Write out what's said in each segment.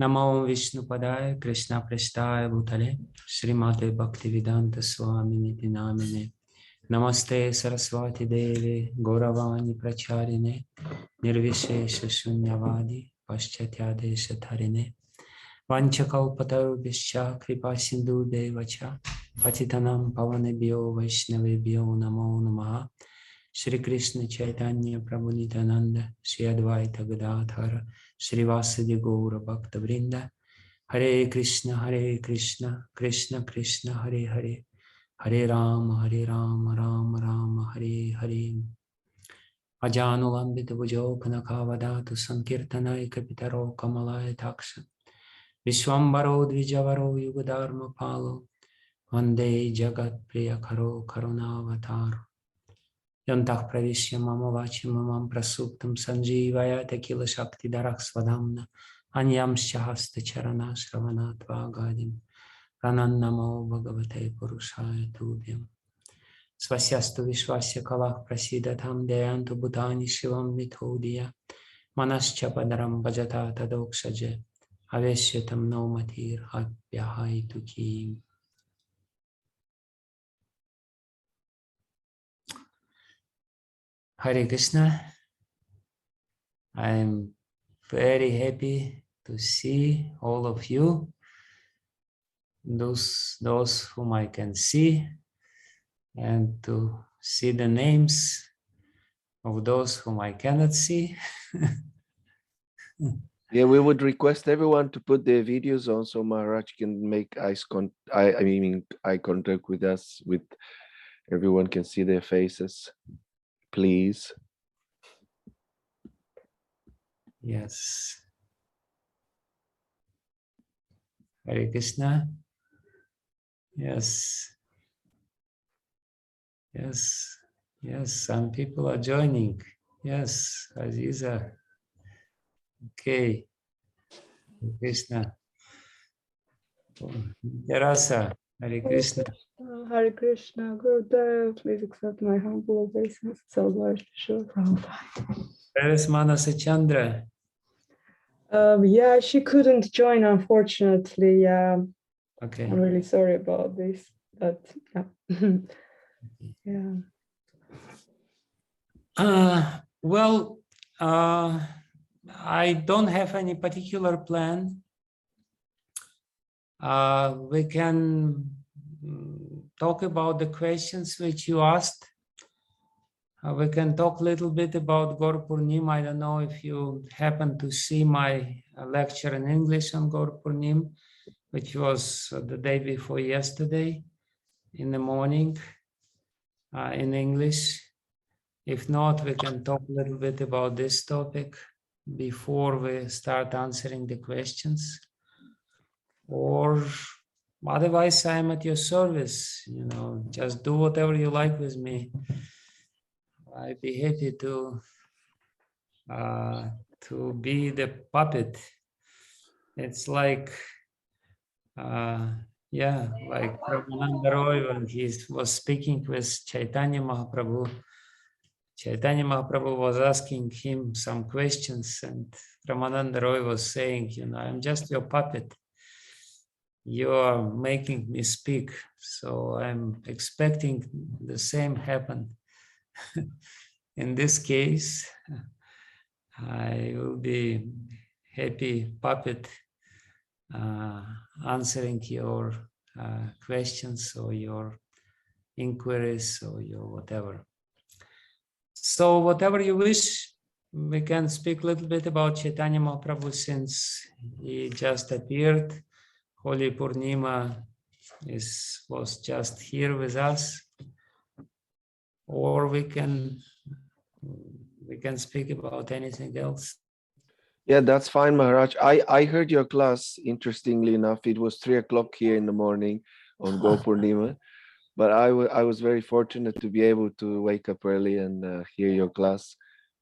Namo Vishnu Padaya Krishna Prestaya Bhutale Srimate Bhakti Vedanta Swami Niti Namine Namaste Saraswati Devi Gauravani Pracharine Nirvishesha Shunyavadi Paschatya Dharine Vanchakaupatarubhischa Kripa Sindhu Devacha Patitanam Pavanebhyo Vaishnavebhyo Namo Namaha Shri Krishna Chaitanya Prabhu Nityananda Shri Advaita Gadadhara Shri Vasudeva Gaura Bhakta Vrinda Hare Krishna Krishna Krishna Hare Hare Hare Rama Rama Rama Hare Hare Ajanulambita Bhujo Kanakavadatu Sankirtanai Kapitaro Kamalaya Taksha Vishwambaro Dvijavaro Yugadharma Palo Vande Jagat Priyakaro Karunavataro Yantah Pravishya Mama Vachi Mamam Prasuptam Sanjeevaya Tekila Shakti Darak Svadhamna Anyam Shahasta Charana Shravanatva Gadim Pranannamo Bhagavate Purushaya Tubhyam Svasyastu Vishwasya Kalach Prasidatam Dayantu Bhutani Shivam Vithodya Manaschapadram Bhajata Tadoksaje Aveshyatam Naumatir Hatvyahaitu Kim. Hare Krishna. I am very happy to see all of you, those whom I can see, and to see the names of those whom I cannot see. Yeah, we would request everyone to put their videos on so Maharaj can make eye contact with us, with everyone can see their faces. Please. Yes. Hare Krishna. Yes. Yes. Yes. Some people are joining. Yes. Aziza. Okay. Hare Krishna. Terasa. Hare Krishna. Hare Krishna, Gurudev, please accept my humble obeisance. So large to show Prabhupada. Where is Manasa Chandra? Yeah, she couldn't join, unfortunately. Okay. I'm really sorry about this, but yeah. Well, I don't have any particular plan. We can talk about the questions which you asked. We can talk a little bit about Gaur Purnima. I don't know if you happen to see my lecture in English on Gaur Purnima, which was the day before yesterday in the morning in English. If not, we can talk a little bit about this topic before we start answering the questions. Or otherwise, I'm at your service. You know, just do whatever you like with me. I'd be happy to be the puppet. It's like, like Ramananda Roy when he was speaking with Chaitanya Mahaprabhu. Chaitanya Mahaprabhu was asking him some questions, and Ramananda Roy was saying, you know, I'm just your puppet. You are making me speak, so I'm expecting the same happen. In this case, I will be happy puppet answering your questions or your inquiries or your whatever. So whatever you wish, we can speak a little bit about Chaitanya Mahaprabhu since he just appeared. Holy Purnima was just here with us. Or we can speak about anything else. Yeah, that's fine, Maharaj. I heard your class, interestingly enough. It was 3 o'clock here in the morning on Gaur Purnima. But I was very fortunate to be able to wake up early and hear your class.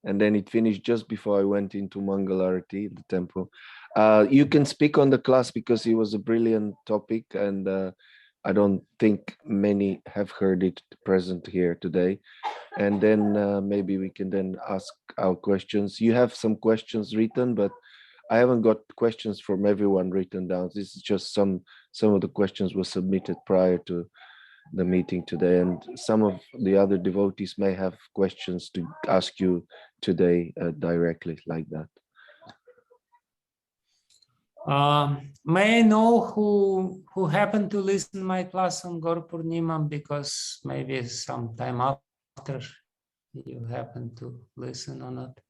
And then it finished just before I went into Mangalarati, the temple. You can speak on the class because it was a brilliant topic. And I don't think many have heard it present here today. And then maybe we can then ask our questions. You have some questions written, but I haven't got questions from everyone written down. This is just some of the questions were submitted prior to the meeting today, and some of the other devotees may have questions to ask you today directly like that. May I know who happened to listen my class on Gaur Purnima, because maybe some time after you happen to listen or not?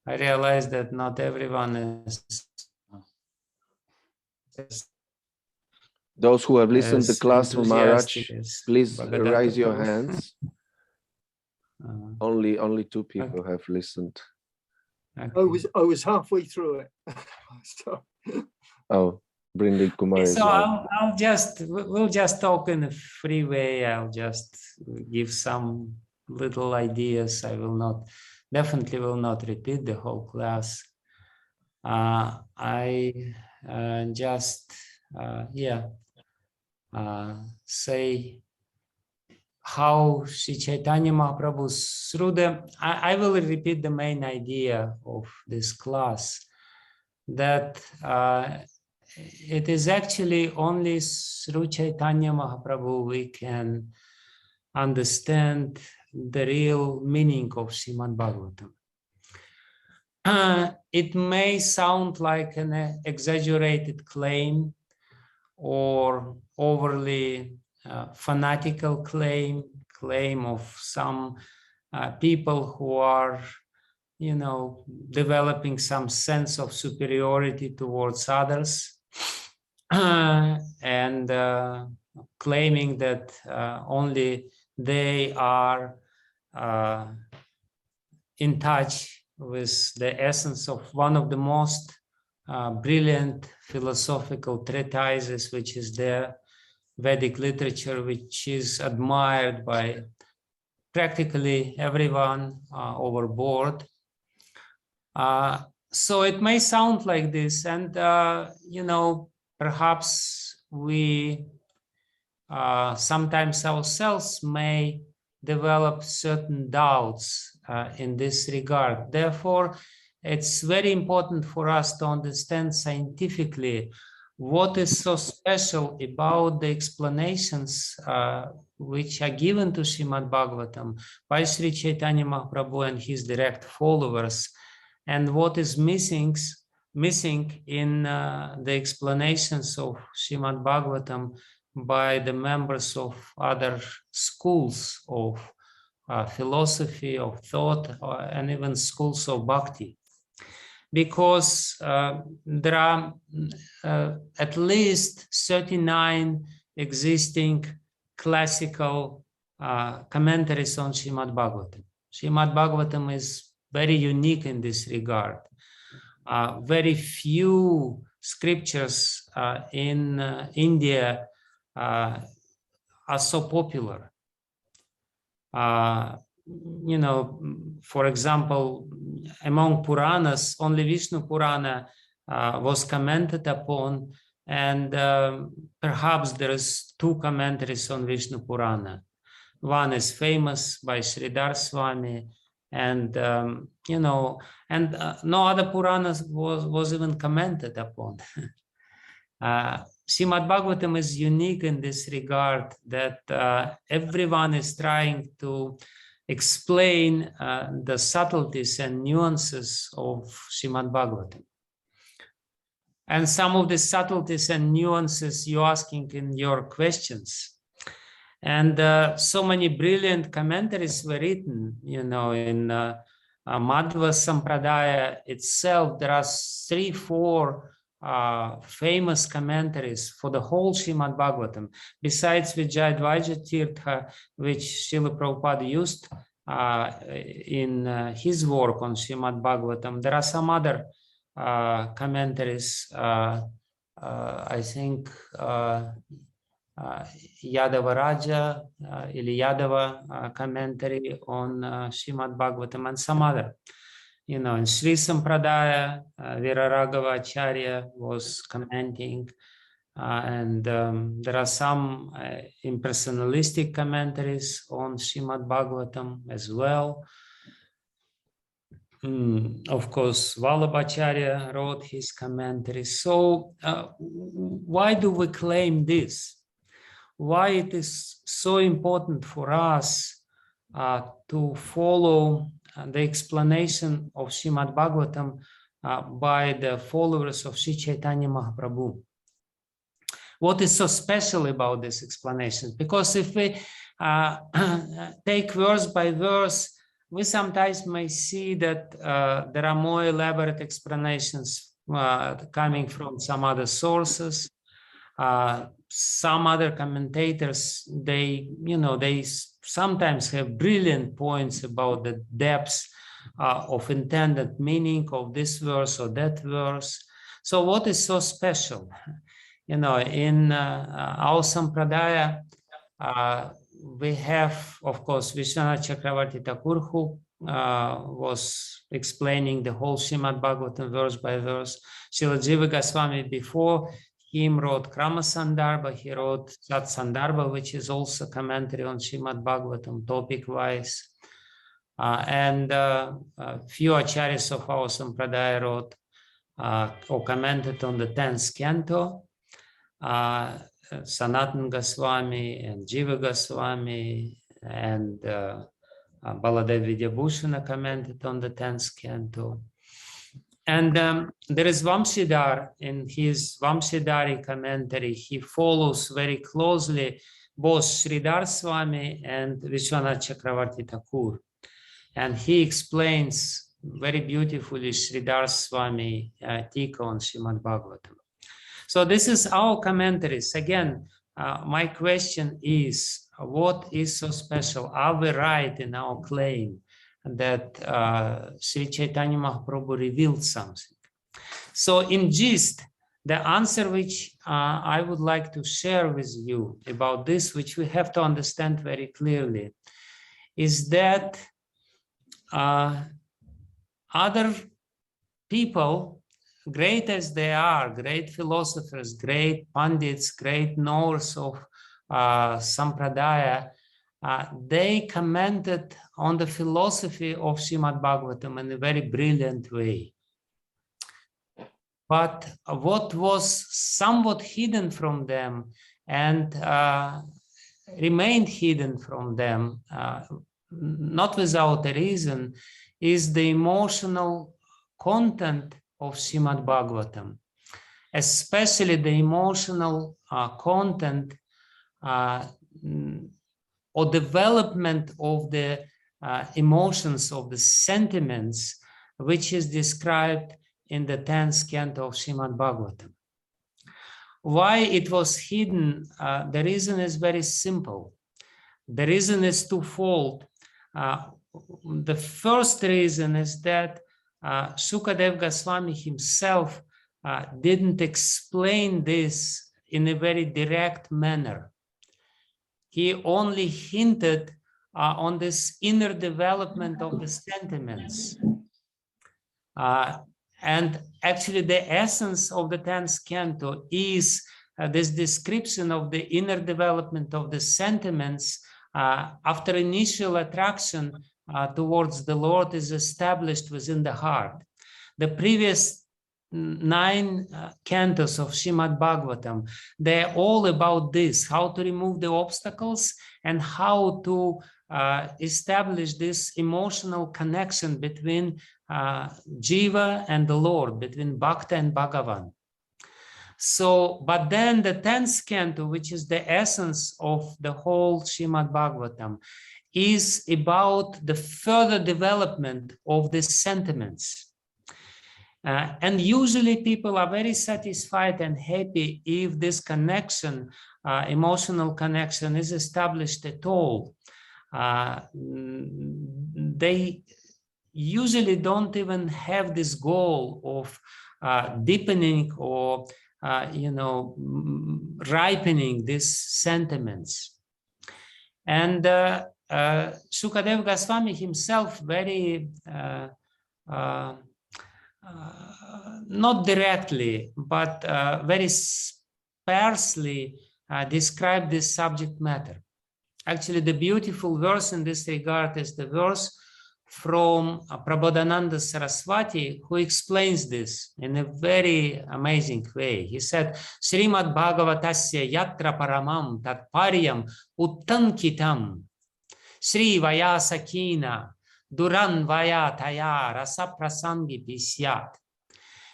I realize that not everyone is. Those who have listened to the class from Maharaj, please raise your Prabhu. hands. Only 2 people have listened. Okay. I was halfway through it. So. Oh, Brindi Kumar as So well. we'll just talk in a free way. I'll just give some little ideas. I definitely will not repeat the whole class. I just say how Sri Chaitanya Mahaprabhu, I will repeat the main idea of this class, that it is actually only through Chaitanya Mahaprabhu we can understand the real meaning of Srimad Bhagavatam. It may sound like an exaggerated claim or overly fanatical claim of some people who are, developing some sense of superiority towards others, and claiming that only they are in touch with the essence of one of the most brilliant philosophical treatises, which is the Vedic literature, which is admired by practically everyone overboard. So it may sound like this, and perhaps we sometimes ourselves may develop certain doubts in this regard. Therefore, it's very important for us to understand scientifically what is so special about the explanations which are given to Srimad Bhagavatam by Sri Chaitanya Mahaprabhu and his direct followers, and what is missing in the explanations of Srimad Bhagavatam by the members of other schools of philosophy, of thought, and even schools of bhakti. Because there are at least 39 existing classical commentaries on Srimad Bhagavatam. Srimad Bhagavatam is very unique in this regard. Very few scriptures in India are so popular. For example, among Puranas, only Vishnu Purana was commented upon, and perhaps there is 2 commentaries on Vishnu Purana. One is famous by Sridhar Swami, and no other Puranas was even commented upon. Srimad Bhagavatam is unique in this regard, that everyone is trying to explain the subtleties and nuances of Srimad Bhagavatam. And some of the subtleties and nuances you're asking in your questions. And so many brilliant commentaries were written, in Madhva Sampradaya itself. There are 3-4 famous commentaries for the whole Srimad Bhagavatam, besides Vijayadvaja Tirtha, which Srila Prabhupada used in his work on Srimad Bhagavatam. There are some other commentaries, I think Yadava Raja или Yadava commentary on Srimad Bhagavatam, and some other. In Sri Sampradaya, Viraraghava Acharya was commenting, and there are some impersonalistic commentaries on Srimad Bhagavatam as well. Of course, Vallabhacharya wrote his commentary. So why do we claim this? Why it is so important for us to follow the explanation of Srimad Bhagavatam by the followers of Sri Chaitanya Mahaprabhu? What is so special about this explanation? Because if we take verse by verse, we sometimes may see that there are more elaborate explanations coming from some other sources. Some other commentators, they sometimes have brilliant points about the depths of intended meaning of this verse or that verse. So what is so special? In our Sampradaya, we have, of course, Vishwanath Chakravarti Thakur, who was explaining the whole Srimad Bhagavatam verse by verse. Srila Jiva Goswami before him wrote Krama Sandarbha, he wrote Sat Sandarbha, which is also commentary on Srimad Bhagavatam topic-wise. And a few acharyas of our Sampradaya wrote or commented on the 10th canto. Sanatan Goswami and Jiva Goswami and Baladev Vidyabhushana commented on the 10th canto. And there is Vamsidhar in his Vamsidhari commentary. He follows very closely both Sridhar Swami and Vishwanath Chakravarti Thakur. And he explains very beautifully Sridhar Swami Tika on Srimad Bhagavatam. So this is our commentaries. Again, my question is, what is so special? Are we right in our claim that Sri Chaitanya Mahaprabhu revealed something? So in gist, the answer which I would like to share with you about this, which we have to understand very clearly, is that other people, great as they are, great philosophers, great pandits, great knowers of Sampradaya, they commented on the philosophy of Srimad Bhagavatam in a very brilliant way. But what was somewhat hidden from them and remained hidden from them, not without a reason, is the emotional content of Srimad Bhagavatam, especially the emotional content or development of the emotions, of the sentiments, which is described in the 10th canto of Srimad Bhagavatam. Why it was hidden? The reason is very simple. The reason is twofold. The first reason is that Shukadev Goswami himself didn't explain this in a very direct manner. He only hinted on this inner development of the sentiments. And actually the essence of the 10th canto is this description of the inner development of the sentiments after initial attraction towards the Lord is established within the heart. The previous 9 cantos of Srimad Bhagavatam, they're all about this, how to remove the obstacles and how to establish this emotional connection between Jiva and the Lord, between Bhakta and Bhagavan. So, but then the 10th canto, which is the essence of the whole Srimad Bhagavatam, is about the further development of these sentiments. And usually people are very satisfied and happy if this connection, emotional connection, is established at all. They usually don't even have this goal of deepening or ripening these sentiments. And Shukadev Goswami himself very not directly, but very sparsely described this subject matter. Actually, the beautiful verse in this regard is the verse from Prabodhananda Saraswati, who explains this in a very amazing way. He said, Srimad Bhagavatasya yatra paramam tatparyam uttankitam Sri Vayasakina Duran Vayataya Rasa Prasangi Pisyat.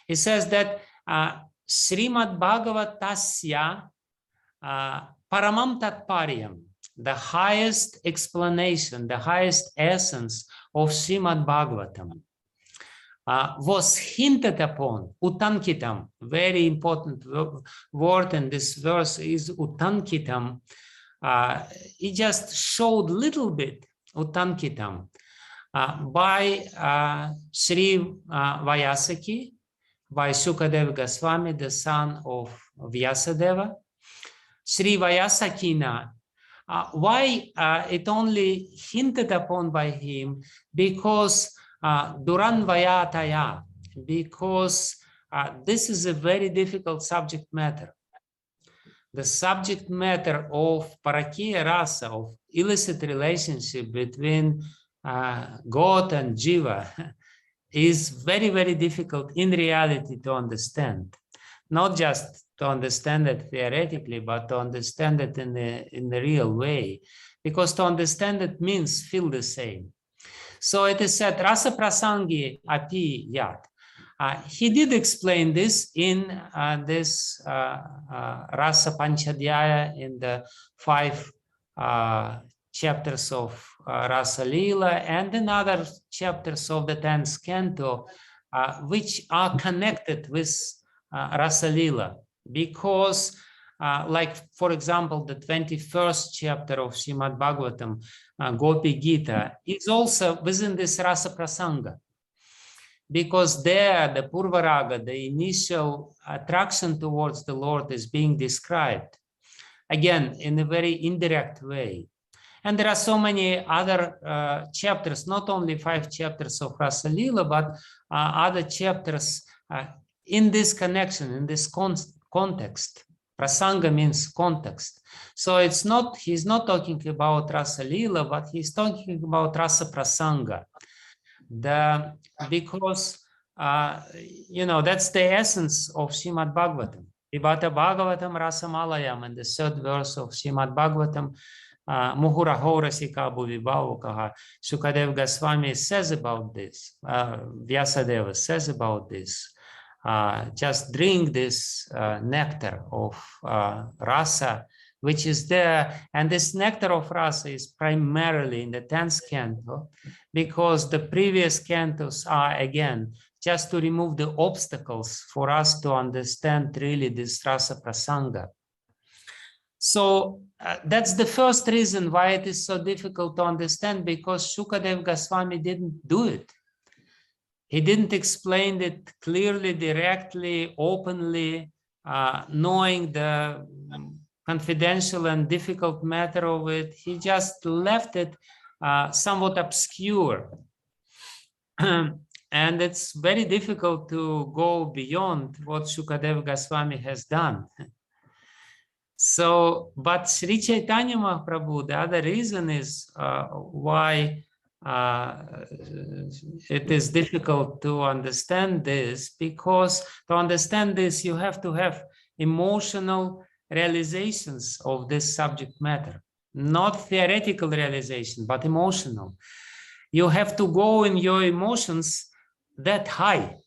He says that Srimad Bhagavatasya paramam tatparyam, the highest explanation, the highest essence of Srimad Bhagavatam was hinted upon, utankitam, very important word in this verse is utankitam. It just showed little bit, utankitam, by Sri Vyasaki, by Sukadeva Goswami, the son of Vyasadeva. Sri Vyasakina, why it only hinted upon by him? Because Duran Vayataya, because this is a very difficult subject matter. The subject matter of Parakiya Rasa, of illicit relationship between God and Jiva, is very, very difficult in reality to understand. Not just to understand it theoretically, but to understand it in the real way. Because to understand it means feel the same. So it is said, Rasa Prasangi Api Yat. He did explain this in this Rasa Panchadhyaya, in the 5 chapters of Rasa Lila, and in other chapters of the 10th canto, which are connected with Rasa Lila. Because, like, for example, the 21st chapter of Srimad Bhagavatam, Gopi Gita, is also within this Rasa Prasanga. Because there, the Purvaraga, the initial attraction towards the Lord, is being described, again, in a very indirect way. And there are so many other chapters, not only 5 chapters of Rasa Lila, but other chapters in this connection, in this context. Prasanga means context. So it's not, he's not talking about Rasa Lila, but he's talking about Rasa Prasanga. Because, you know, that's the essence of Srimad Bhagavatam. Vibhata Bhagavatam Rasamalayam, and the 3rd verse of Srimad Bhagavatam, Muhuraho Rasika Bhuvibhavokaha. Sukadeva Goswami says about this, Vyasadeva says about this. Just drink this nectar of rasa, which is there. And this nectar of rasa is primarily in the 10th canto, because the previous cantos are, again, just to remove the obstacles for us to understand really this rasa prasanga. So that's the first reason why it is so difficult to understand, because Sukadeva Goswami didn't do it. He didn't explain it clearly, directly, openly, knowing the confidential and difficult matter of it. He just left it somewhat obscure. And it's very difficult to go beyond what Sukadeva Goswami has done. So, but Sri Chaitanya Mahaprabhu, the other reason is why it is difficult to understand this, because to understand this, you have to have emotional realizations of this subject matter, not theoretical realization, but emotional. You have to go in your emotions that high.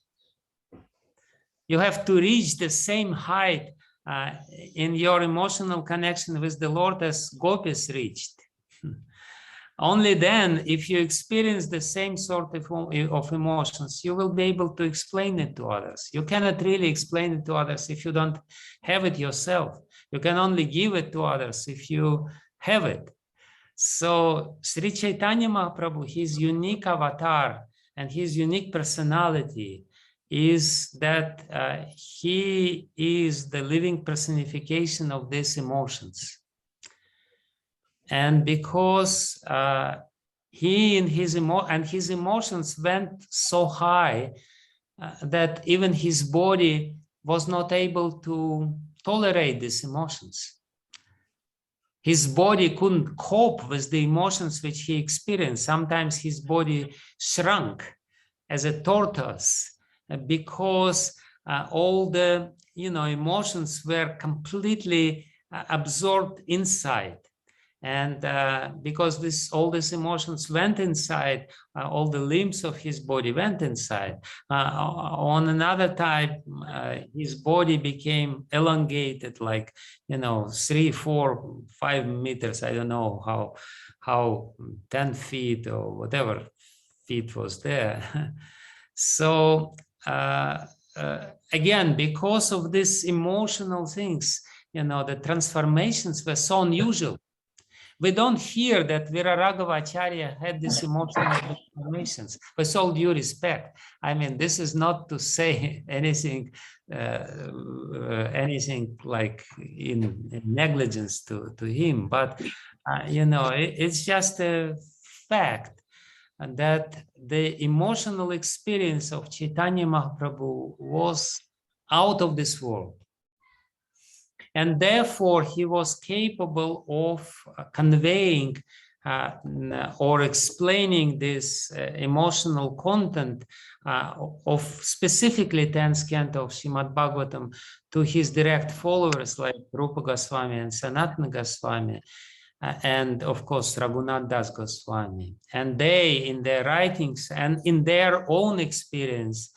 You have to reach the same height in your emotional connection with the Lord as gopis reached. Only then, if you experience the same sort of emotions, you will be able to explain it to others. You cannot really explain it to others if you don't have it yourself. You can only give it to others if you have it. So Sri Chaitanya Mahaprabhu, his unique avatar and his unique personality is that he is the living personification of these emotions. And because he and his emotions went so high that even his body was not able to tolerate these emotions. his body couldn't cope with the emotions which he experienced. Sometimes his body shrunk as a tortoise because all the emotions were completely absorbed inside. And because all these emotions went inside, all the limbs of his body went inside. On another time, his body became elongated, like 3, 4, 5 meters. I don't know how 10 feet or whatever feet was there. So again, because of these emotional things, the transformations were so unusual. We don't hear that Viraragava Acharya had these emotional transformations. With all due respect, I mean, this is not to say anything like in negligence to him, but it's just a fact that the emotional experience of Chaitanya Mahaprabhu was out of this world. And therefore, he was capable of conveying or explaining this emotional content of specifically 10th canto of Srimad Bhagavatam to his direct followers like Rupa Goswami and Sanatana Goswami, and of course Raghunath Das Goswami. And they, in their writings and in their own experience,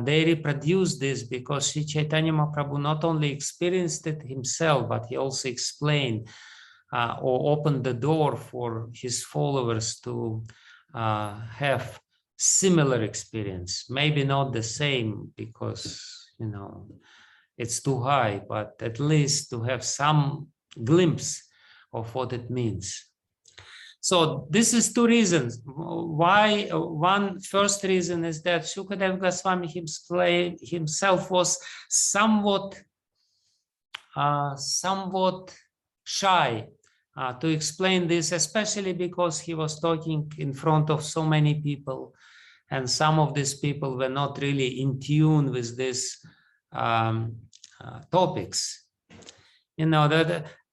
they reproduced this because Sri Chaitanya Mahaprabhu not only experienced it himself, but he also explained or opened the door for his followers to have similar experience. Maybe not the same because, it's too high, but at least to have some glimpse of what it means. So this is two reasons. Why? One first reason is that Shukadeva Goswami himself was somewhat shy to explain this, especially because he was talking in front of so many people, and some of these people were not really in tune with these topics.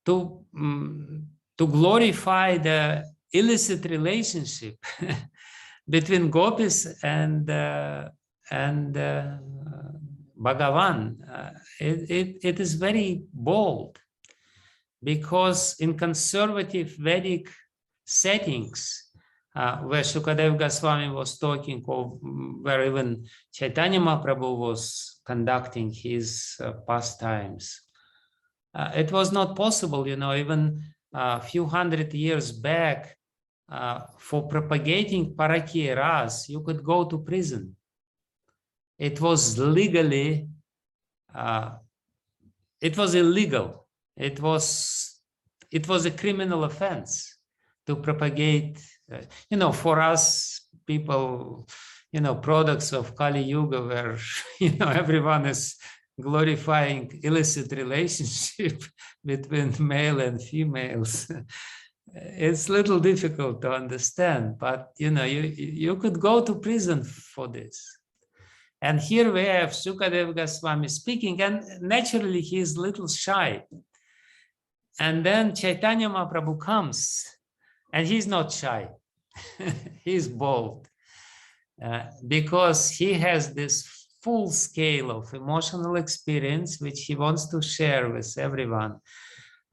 To glorify the illicit relationship between gopis and Bhagavan, it is very bold, because in conservative Vedic settings, where Shukadeva Goswami was talking, or where even Chaitanya Mahaprabhu was conducting his pastimes, it was not possible, even a few hundred years back, for propagating Parakiya Ras, you could go to prison. It was legally, it was illegal. It was a criminal offense to propagate, for us people, products of Kali Yuga, where, everyone is glorifying illicit relationship between male and females. It's a little difficult to understand, but you could go to prison for this. And here we have Shukadeva Goswami speaking, and naturally he is a little shy. And then Chaitanya Mahaprabhu comes, and he's not shy. He's bold, because he has this full scale of emotional experience, which he wants to share with everyone.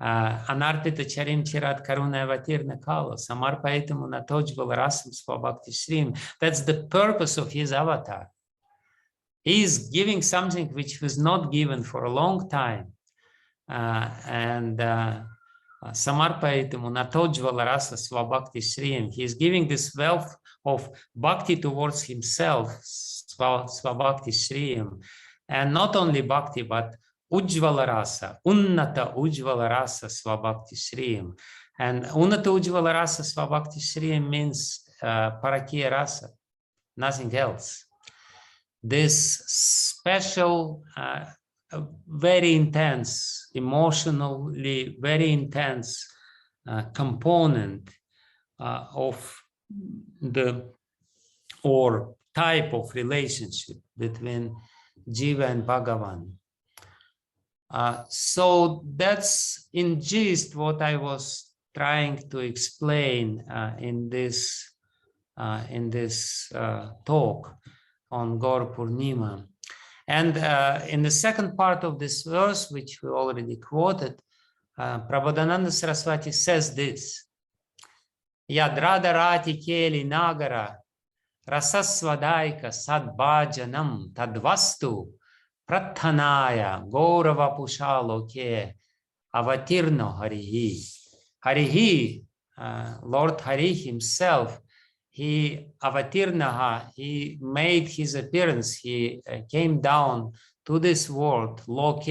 Anarpita charim chirat karuna avatirna kalo, samarpaitam unatojval rasam svabhakti shrim. That's the purpose of his avatar. He is giving something which was not given for a long time. Samarpaitam unatojval rasa svabhakti shrim. He is giving this wealth of bhakti towards himself, svabhakti shrim. And not only bhakti, but Ujjvala rasa, unnata ujjvala rasa svabhakti shrim. And unnata ujjvala rasa svabhakti shrim means parakiya rasa, nothing else. This special, very intense, emotionally very intense component of the, or type of relationship between Jiva and Bhagavan. So that's in gist what I was trying to explain in this talk on Gaur Purnima. And in the second part of this verse, which we already quoted, Prabodhananda Saraswati says this: Yadradharati keli nagara rasasvadaika sadbhajanam tadvastu prathanaya gaurava loke avatirno harihi. Harihi, Lord Hari himself, he avatirnaha, he made his appearance, he came down to this world, loke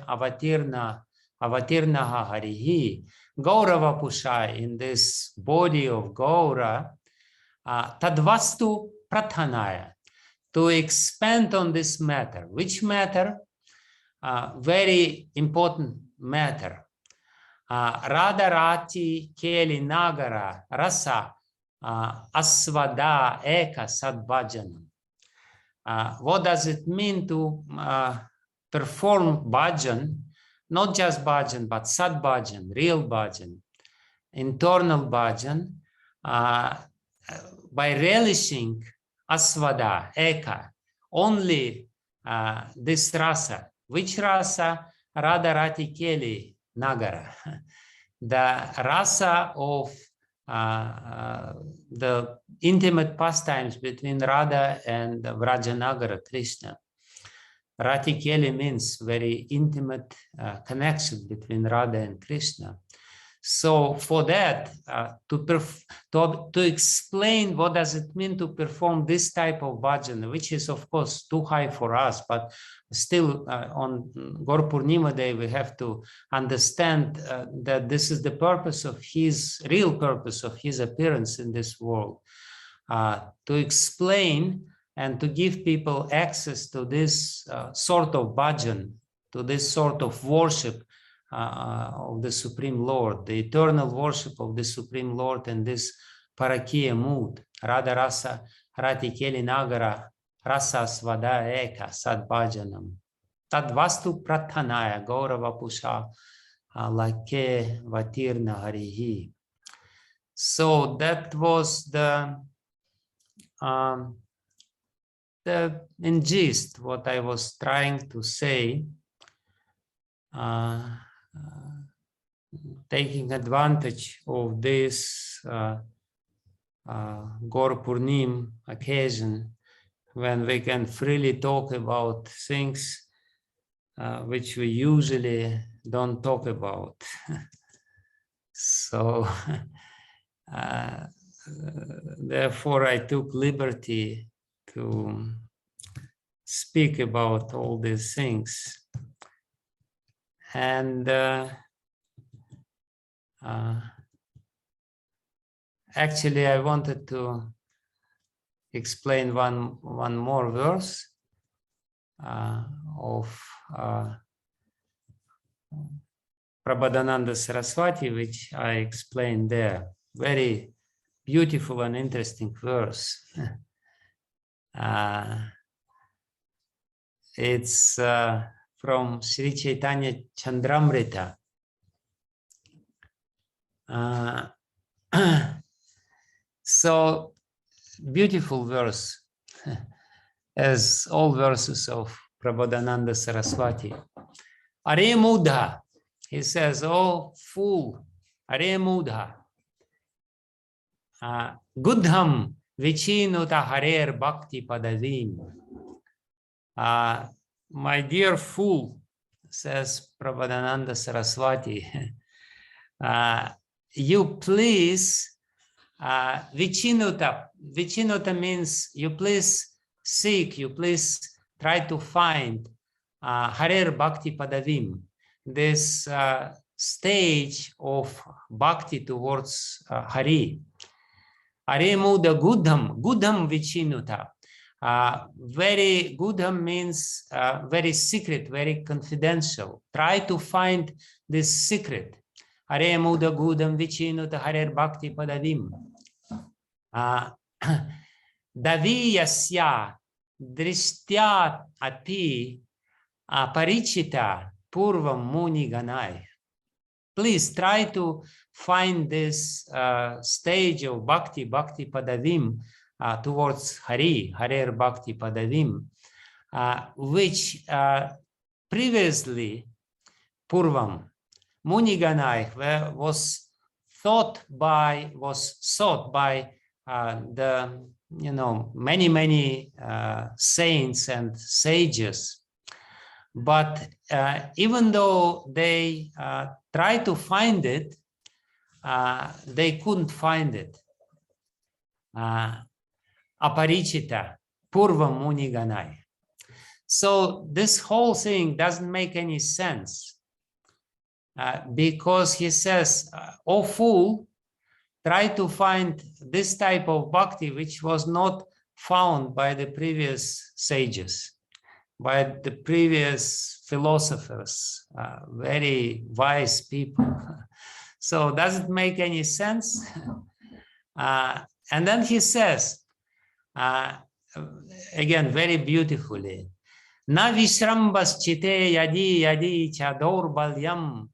avatirnaha harihi, Gaurava Pusha, in this body of Gaura, tadvastu prathanaya, to expand on this matter. Which matter? Very important matter. Radharati keli nagara rasa asvada eka sadbhajanam. What does it mean to perform bhajan? Not just bhajan, but sadbhajan, real bhajan, internal bhajan, by relishing asvada, eka, only this rasa. Which rasa? Radharati keli nagara. The rasa of the intimate pastimes between Radha and Vrajanagara Krishna. Rati Keli means very intimate connection between Radha and Krishna. So for that, to explain what does it mean to perform this type of bhajan, which is of course too high for us, but still on Gaur Purnima Day we have to understand that this is the purpose of his, real purpose of his appearance in this world, to explain and to give people access to this sort of bhajan, to this sort of worship of the Supreme Lord, the eternal worship of the Supreme Lord in this Parakiya mood. Radha Rasa Rati Keli Nagara Rasa Svada Eka Sadbhajanam Tadvastu Prathanaya Gaurava Pusha Lake Vatirna Harihi. So that was the in gist what I was trying to say. Taking advantage of this Gaur Purnim occasion, when we can freely talk about things which we usually don't talk about. So therefore I took liberty to speak about all these things. And actually, I wanted to explain one more verse of Prabodhananda Saraswati, which I explained there. Very beautiful and interesting verse. It's from Sri Chaitanya Chandramrita. So beautiful verse, as all verses of Prabodhananda Saraswati. Are Mudha, he says, oh fool, Are Mudha, Gudham Vichinuta Harer Bhakti Padavim. My dear fool, says Prabodhananda Saraswati, you please, Vichinuta. Vichinuta means you please seek, you please try to find Harer Bhakti Padavim, this stage of bhakti towards Hari. Are Muda Gudham, Gudham Vichinuta. Very Gudham means very secret, very confidential. Try to find this secret. Hare Muda Gudham Vichinuta Harer Bhakti Padavim. Daviyasya Drishtya Api Parichita Purvam Muni Ganai. Please try to find this stage of Bhakti, Bhakti Padavim, towards Hari, Harer Bhakti Padavim, which previously, Purvam, Muni Ganai, was sought by the many saints and sages. But even though they tried to find it, they couldn't find it. Aparichita, Purvam Muni Ganai. So this whole thing doesn't make any sense, because he says, "O fool, try to find this type of bhakti which was not found by the previous sages, by the previous philosophers, very wise people." So does it make any sense? And then he says, again, very beautifully, "Na vishrambas chite yadi yadi cha dorbalyam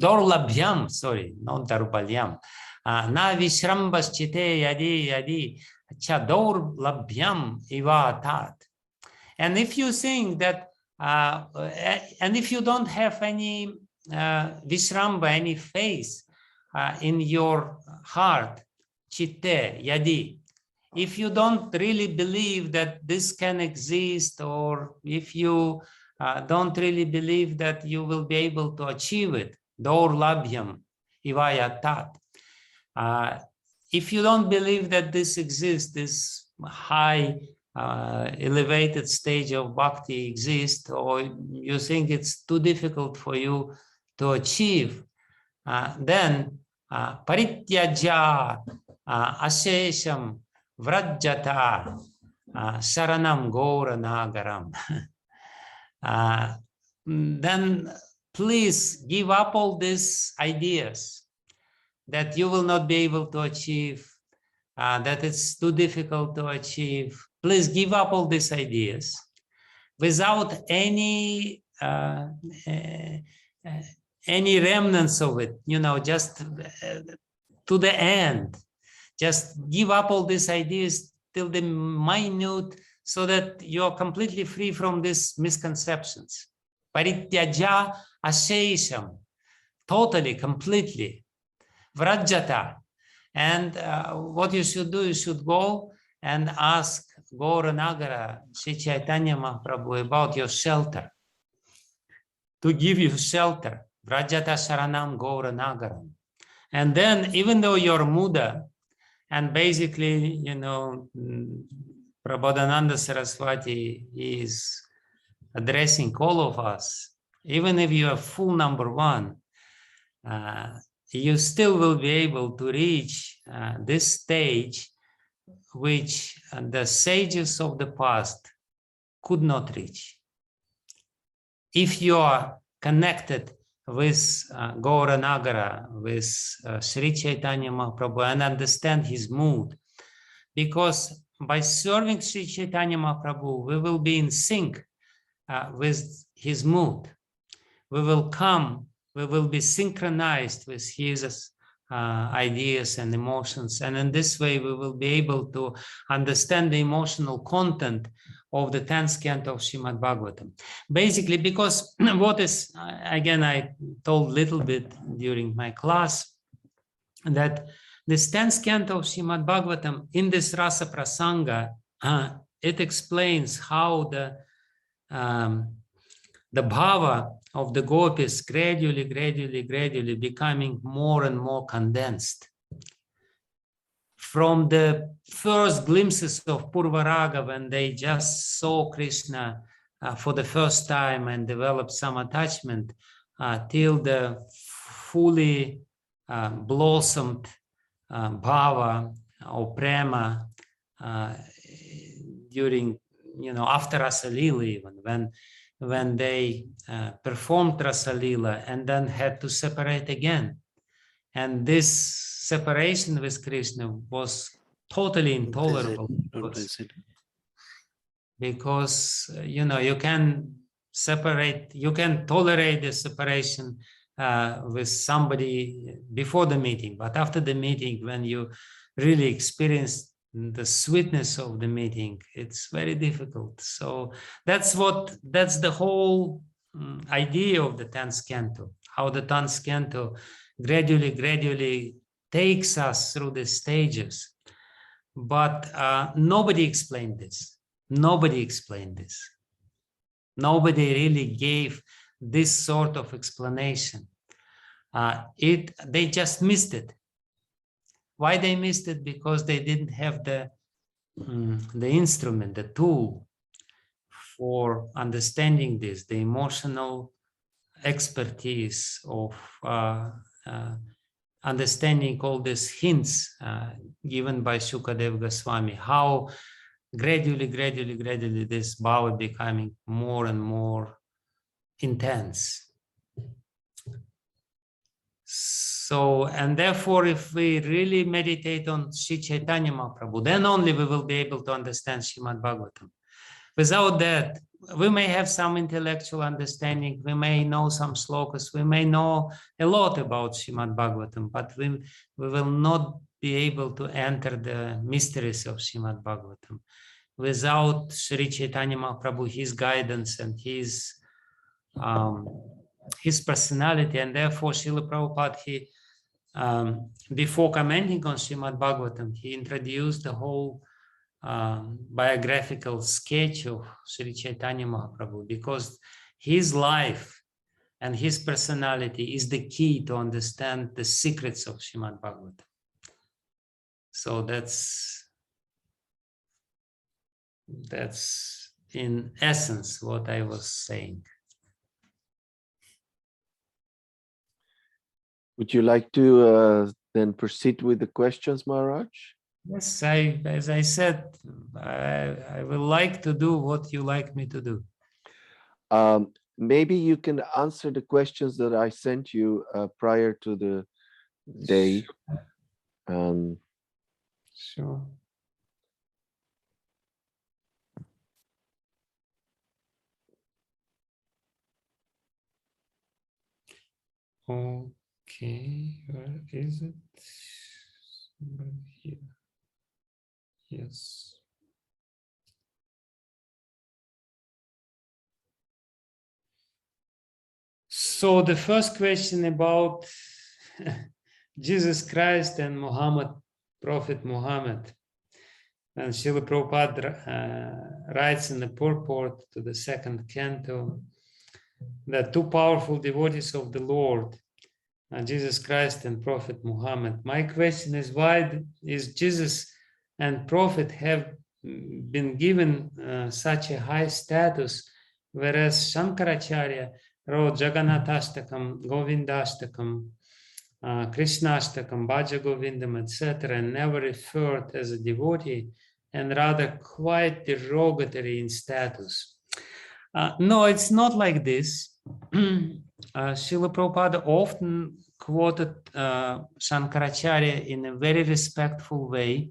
dorlabhyam," sorry, not dorbalyam. "Na vishrambas chite yadi yadi cha dorlabhyam ivatat." And if you think that, and if you don't have any vishramba, any faith in your heart, chitte, yadi, if you don't really believe that this can exist, or if you don't really believe that you will be able to achieve it, dorlabhyam ivayatat, if you don't believe that this exists, this high elevated stage of bhakti exists, or you think it's too difficult for you to achieve, then parityaja asesham vrajjata saranam gora nagaram. Then please give up all these ideas that you will not be able to achieve, that it's too difficult to achieve. Please give up all these ideas without any remnants of it, just to the end. Just give up all these ideas till the minute, so that you are completely free from these misconceptions. Parityaja asesham, totally, completely. Vrajjata. And what you should do, you should go and ask Gauranagara, Sri Chaitanya Mahaprabhu, about your shelter, to give you shelter. Vrajjata Saranam Gauranagaram. And then, even though you're Muda, and basically, Prabodhananda Saraswati is addressing all of us, even if you are full number one, you still will be able to reach this stage which the sages of the past could not reach. If you are connected with Gauranagara, with Sri Chaitanya Mahaprabhu, and understand his mood, because by serving Sri Chaitanya Mahaprabhu, we will be in sync with his mood. We will be synchronized with his ideas and emotions. And in this way, we will be able to understand the emotional content of the 10th canto of Srimad Bhagavatam. Basically, because what is, again, I told a little bit during my class, that this 10th canto of Srimad Bhagavatam, in this Rasa Prasanga, it explains how the bhava of the gopis gradually becoming more and more condensed. From the first glimpses of Purvaraga, when they just saw Krishna for the first time and developed some attachment, till the fully blossomed bhava or prema during, after Rasa Lila, even when they performed Rasa Lila and then had to separate again. And this separation with Krishna was totally intolerable. because you can separate, you can tolerate the separation with somebody before the meeting, but after the meeting, when you really experience the sweetness of the meeting, it's very difficult. So that's the whole idea of the 10th canto, how the 10th canto gradually takes us through the stages. But nobody explained this. Nobody explained this. Nobody really gave this sort of explanation. They just missed it. Why they missed it? Because they didn't have the instrument, the tool for understanding this, the emotional expertise of understanding all these hints given by Shukadeva Goswami, how gradually this bhava becoming more and more intense. So, and therefore, if we really meditate on Sri Chaitanya Mahaprabhu, then only we will be able to understand Srimad Bhagavatam. Without that, we may have some intellectual understanding, we may know some slokas, we may know a lot about Srimad Bhagavatam, but we will not be able to enter the mysteries of Srimad Bhagavatam without Sri Chaitanya Mahaprabhu, his guidance and his personality. And therefore Srila Prabhupada, he before commenting on Srimad Bhagavatam, he introduced the whole biographical sketch of Sri Chaitanya Mahaprabhu, because his life and his personality is the key to understand the secrets of Srimad Bhagavatam. So that's in essence what I was saying. Would you like to then proceed with the questions, Maharaj? Yes, as I said, I will like to do what you like me to do. Maybe you can answer the questions that I sent you prior to the day. Sure. Okay, where is it? Here. Yes. So the first question about Jesus Christ and Muhammad, Prophet Muhammad. And Srila Prabhupada writes in the purport to the 2nd canto that two powerful devotees of the Lord, Jesus Christ and Prophet Muhammad. My question is, why is Jesus and Prophet have been given such a high status, whereas Shankaracharya wrote Jagannathashtakam, Govindashtakam, Krishnashtakam, Bhaja Govindam, etc., and never referred as a devotee, and rather quite derogatory in status? No, it's not like this. Srila Prabhupada often quoted Shankaracharya in a very respectful way.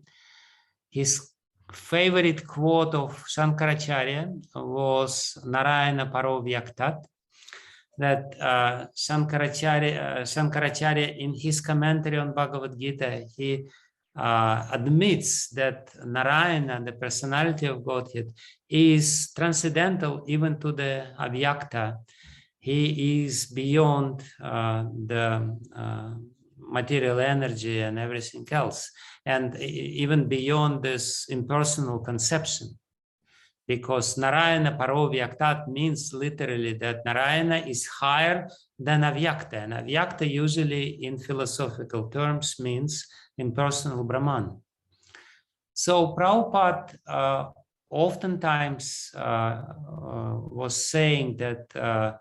His favorite quote of Shankaracharya was Narayana Paro Vyaktat, that Shankaracharya in his commentary on Bhagavad Gita, he admits that Narayana, the personality of Godhead, is transcendental even to the Avyakta. He is beyond the material energy and everything else, and even beyond this impersonal conception. Because Narayana Paro Vyaktat means literally that Narayana is higher than Avyakta. And Avyakta usually in philosophical terms means impersonal Brahman. So Prabhupada oftentimes was saying that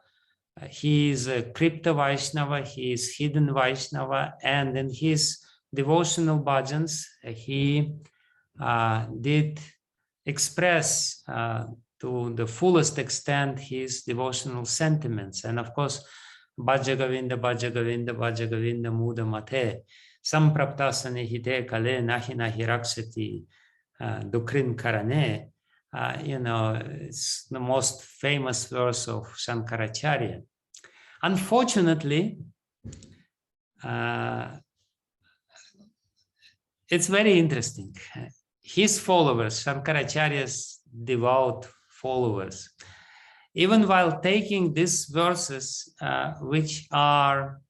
he is a Kripta Vaishnava, he is hidden Vaishnava, and in his devotional bhajans, he did express to the fullest extent his devotional sentiments. And of course, Bhaja Govinda, Bhaja Govinda, Bhaja Govinda, Muda Mate, Sampraptasane Hite Kale Nahi Nahi Rakshati Dukrin Karane. You know, it's the most famous verse of Shankaracharya. Unfortunately, it's very interesting. His followers, Shankaracharya's devout followers, even while taking these verses, which are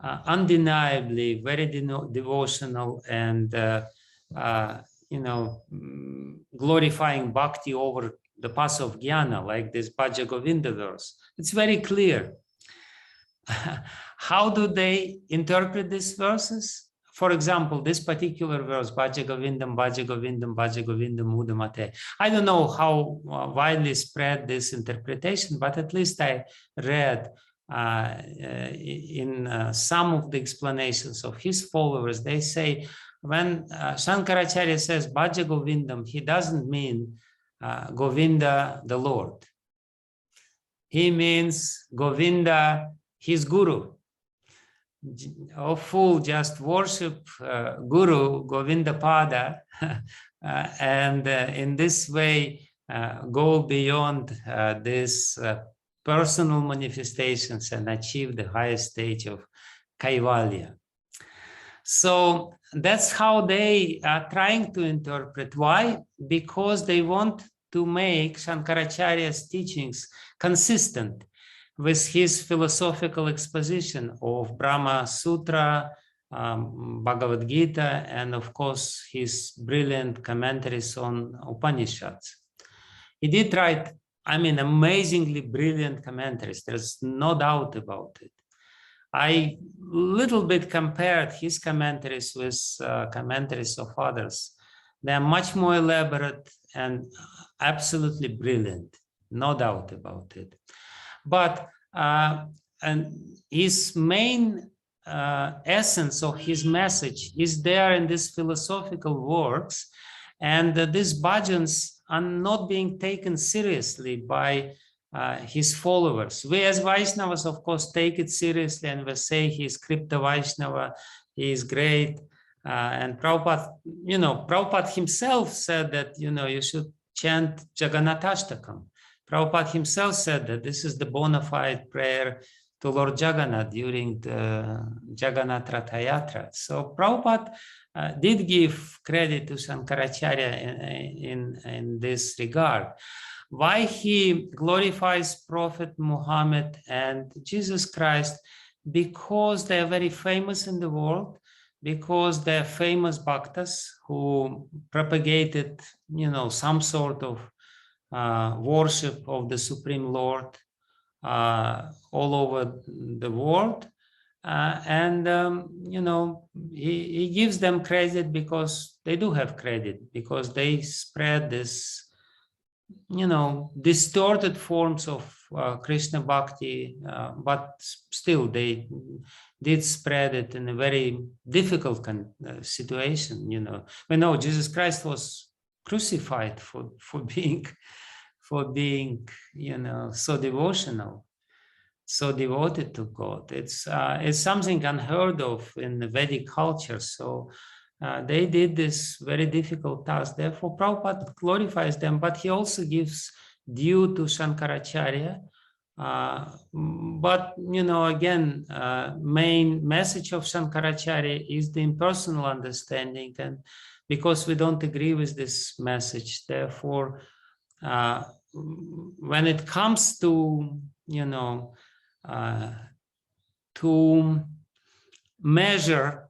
undeniably very devotional and you know, glorifying bhakti over the path of jnana, like this Bhaja Govinda verse, it's very clear. How do they interpret these verses? For example, this particular verse, Bhaja Govindam, Bhaja Govindam, Bhaja Govindam, Mudamate. I don't know how widely spread this interpretation, but at least I read in some of the explanations of his followers, they say when Shankaracharya says Bhaja Govindam, he doesn't mean Govinda the Lord. He means Govinda, his guru. Oh, fool, just worship Guru Govinda Pada and in this way go beyond this personal manifestations and achieve the highest stage of Kaivalya. So that's how they are trying to interpret. Why? Because they want to make Shankaracharya's teachings consistent with his philosophical exposition of Brahma Sutra, Bhagavad Gita, and of course his brilliant commentaries on Upanishads. He did write, I mean, amazingly brilliant commentaries. There's no doubt about it. I little bit compared his commentaries with commentaries of others. They are much more elaborate and absolutely brilliant, no doubt about it. But and his main essence of his message is there in these philosophical works, and these bhajans are not being taken seriously by his followers. We as Vaishnavas, of course, take it seriously and we say he is Kripta Vaishnava, he is great. And Prabhupada, you know, Prabhupada himself said that, you know, you should chant Jagannathashtakam. Prabhupada himself said that this is the bona fide prayer to Lord Jagannath during the Jagannath Ratha Yatra. So Prabhupada did give credit to Shankaracharya in this regard. Why he glorifies Prophet Muhammad and Jesus Christ? Because they are very famous in the world, because they are famous bhaktas who propagated, you know, some sort of worship of the Supreme Lord all over the world. You know, he gives them credit because they do have credit, because they spread this, you know, distorted forms of Krishna Bhakti, but still they did spread it in a very difficult situation. You know, we know Jesus Christ was crucified for being, you know, so devotional, so devoted to God. It's something unheard of in the Vedic culture. So they did this very difficult task. Therefore, Prabhupada glorifies them, but he also gives due to Shankaracharya. But, you know, again, main message of Shankaracharya is the impersonal understanding. And because we don't agree with this message, therefore, when it comes to, you know, to measure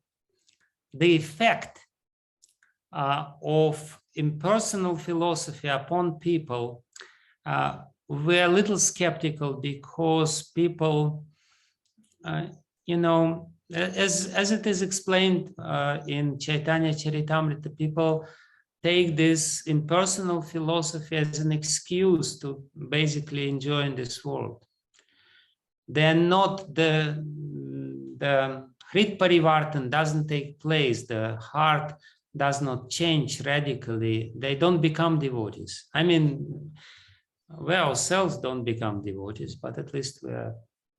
the effect of impersonal philosophy upon people, we're a little skeptical, because people, you know, as it is explained in Chaitanya Charitamrita, people take this impersonal philosophy as an excuse to basically enjoy in this world. They're not, the Hrit Parivartan doesn't take place, the heart does not change radically, they don't become devotees. I mean, we ourselves don't become devotees, but at least we're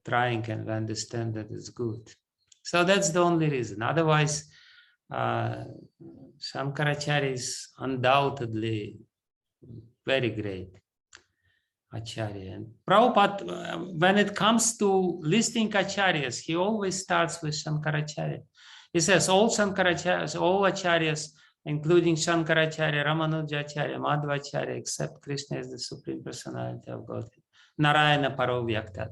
trying and we understand that it's good. So that's the only reason. Otherwise, Shankaracharya is undoubtedly very great Acharya. And Prabhupada, when it comes to listing Acharyas, he always starts with Shankaracharya. He says all Shankaracharyas, all Acharyas, including Shankaracharya, Ramanujacharya, Madhvacharya, except Krishna is the Supreme Personality of Godhead. Narayana Paro Vyaktat.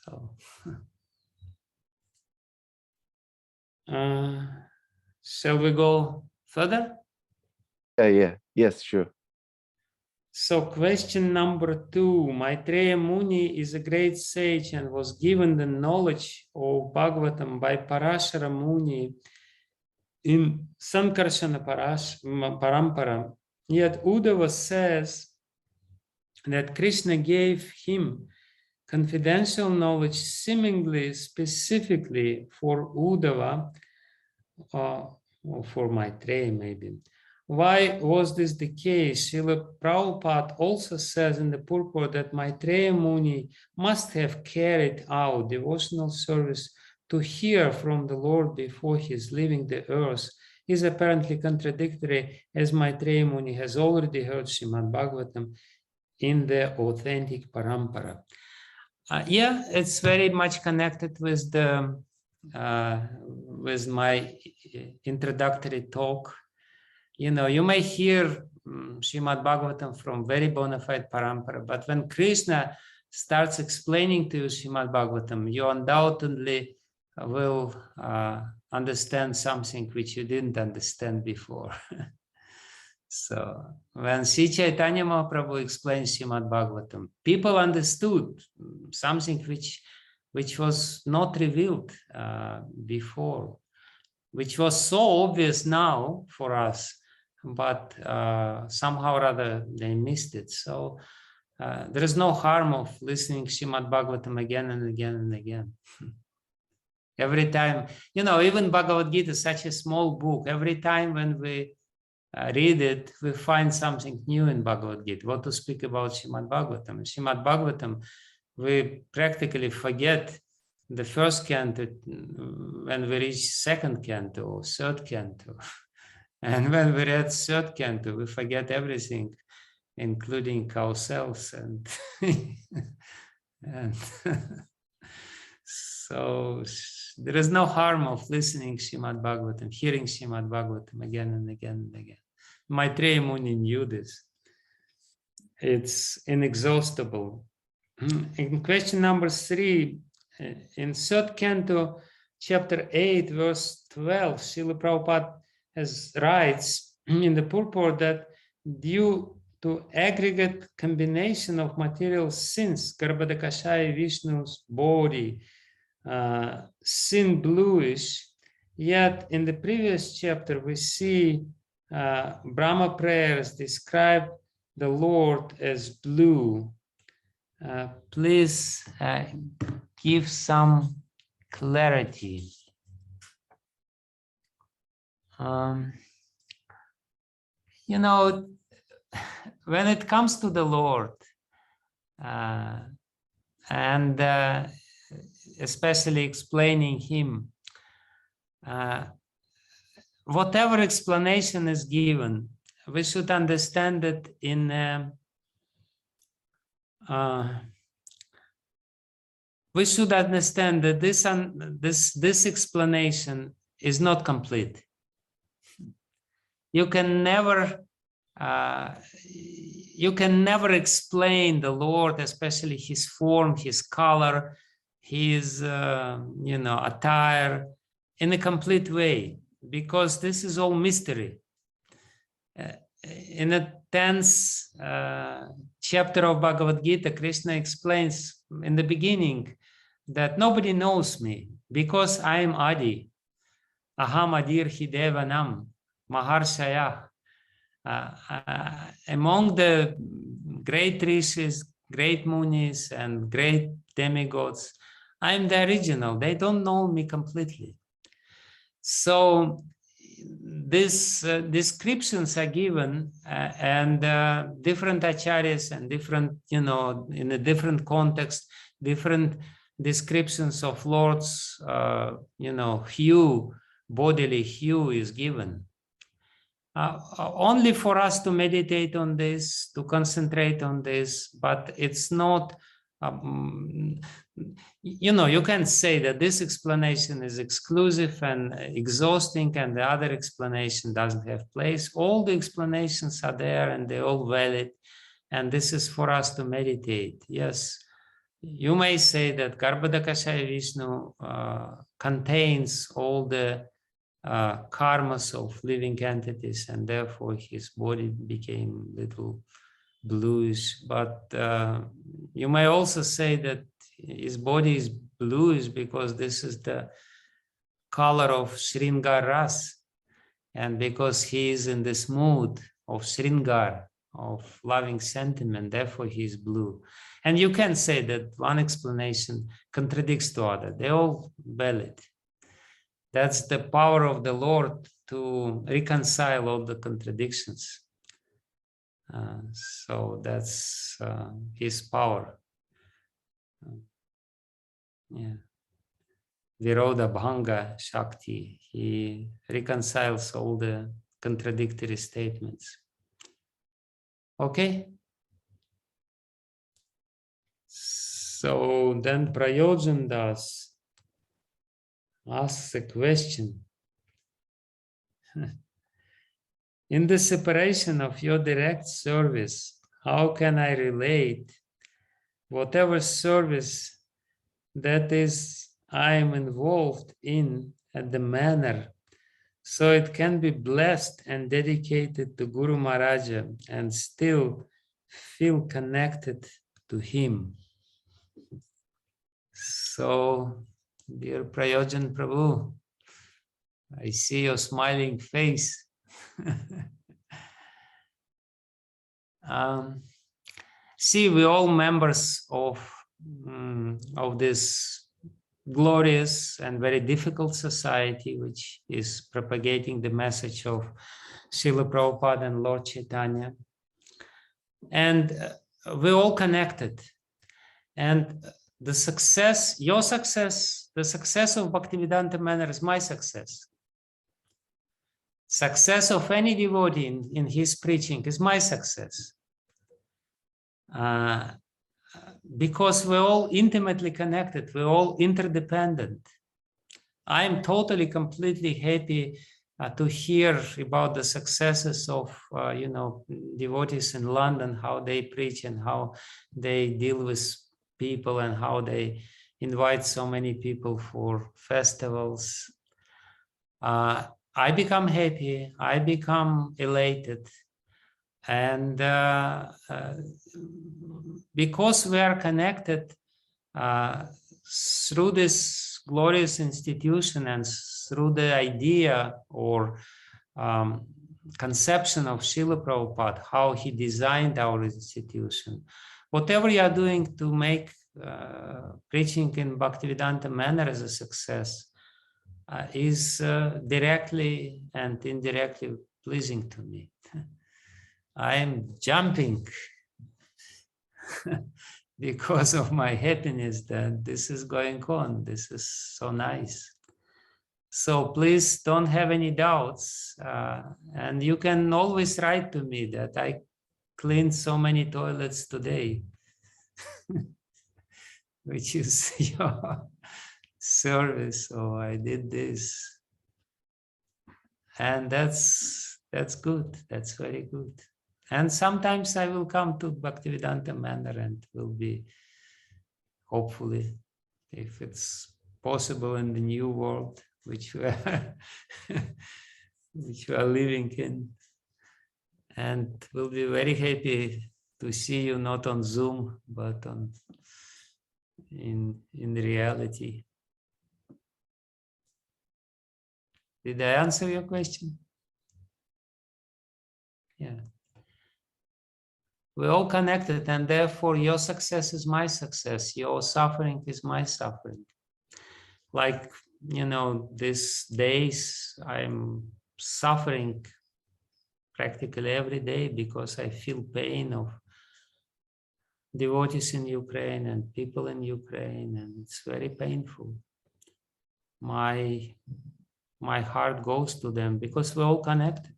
So, shall we go further? Yes, sure. So question number 2, Maitreya Muni is a great sage and was given the knowledge of Bhagavatam by Parashara Muni in Sankarshana Parampara. Yet Uddhava says that Krishna gave him confidential knowledge seemingly specifically for Uddhava, or for Maitreya maybe. Why was this the case? Srila Prabhupada also says in the purport that Maitreya Muni must have carried out devotional service to hear from the Lord before his leaving the earth is apparently contradictory, as Maitreya Muni has already heard Srimad Bhagavatam in the authentic parampara. Yeah, it's very much connected with the with my introductory talk. You know, you may hear Srimad Bhagavatam from very bona fide parampara, but when Krishna starts explaining to you Srimad Bhagavatam, you undoubtedly will understand something which you didn't understand before. So when Sri Chaitanya Mahaprabhu explained Srimad Bhagavatam, people understood something which was not revealed before, which was so obvious now for us, but somehow or other they missed it. So there is no harm of listening Srimad Bhagavatam again and again and again. Every time, you know, even Bhagavad Gita is such a small book. Every time when we read it, we find something new in Bhagavad Gita. What to speak about Srimad Bhagavatam? Srimad Bhagavatam, we practically forget the first canto when we reach second canto or third canto. And when we read third canto, we forget everything, including ourselves. And, and so there is no harm of listening Srimad Bhagavatam, hearing Srimad Bhagavatam again and again and again. Maitreya Muni knew this. It's inexhaustible. In question number 3, in third canto, chapter 8, verse 12, Srila Prabhupada writes in the purport that due to aggregate combination of material sins, Garbhodakashaya Vishnu's body, sin bluish, yet in the previous chapter we see Brahma prayers describe the Lord as blue. Please give some clarity. You know, when it comes to the Lord, and especially explaining him, whatever explanation is given, we should understand it in we should understand that this explanation is not complete. You can never explain the Lord, especially his form, his color, his attire, in a complete way, because this is all mystery. In the 10th chapter of Bhagavad Gita, Krishna explains in the beginning that nobody knows me because I am Adi. Aham Adir Hidevanam Maharshayah. Among the great rishis, great munis, and great demigods, I am the original. They don't know me completely. So these descriptions are given, and different acharyas and different, in a different context, different descriptions of Lord's, hue, bodily hue is given. only for us to meditate on this, to concentrate on this, but it's not, you can say that this explanation is exclusive and exhausting and the other explanation doesn't have place. All the explanations are there and they're all valid, and this is for us to meditate. Yes, you may say that Garbhodakashaya Vishnu contains all the karmas of living entities, and therefore his body became little bluish. But you may also say that his body is bluish because this is the color of Sringar Ras, and because he is in this mood of Sringar, of loving sentiment, therefore he is blue. And you can say that one explanation contradicts the other. They're all valid. That's the power of the Lord to reconcile all the contradictions. So that's his power. Yeah. Viroda Bhanga Shakti. He reconciles all the contradictory statements. Okay. So then Prayojan Das asks a question. In the separation of your direct service, how can I relate whatever service that is I am involved in at the manner so it can be blessed and dedicated to Guru Mahāraja and still feel connected to him? So, dear Prayojan Prabhu, I see your smiling face. See, we're all members of this glorious and very difficult society, which is propagating the message of Srila Prabhupada and Lord Chaitanya. And we're all connected. And the success, your success, the success of Bhaktivedanta Manor is my success. Success of any devotee in his preaching is my success. Because we're all intimately connected, we're all interdependent. I'm totally, completely happy to hear about the successes of, devotees in London, how they preach and how they deal with people and how they invite so many people for festivals. I become happy, I become elated. And because we are connected through this glorious institution and through the idea or conception of Srila Prabhupada, how he designed our institution, whatever you are doing to make preaching in Bhaktivedanta Manor as a success is directly and indirectly pleasing to me. I am jumping because of my happiness that this is going on. This is so nice. So please don't have any doubts. And you can always write to me that I cleaned so many toilets today, which is your service. So I did this. And that's good. That's very good. And sometimes I will come to Bhaktivedanta Manor and will be, hopefully, if it's possible in the new world, which we are, which we are living in. And we'll be very happy to see you not on Zoom, but in reality. Did I answer your question? Yeah. We're all connected, and therefore your success is my success. Your suffering is my suffering. Like, these days I'm suffering practically every day because I feel pain of devotees in Ukraine and people in Ukraine, and it's very painful. My heart goes to them because we're all connected.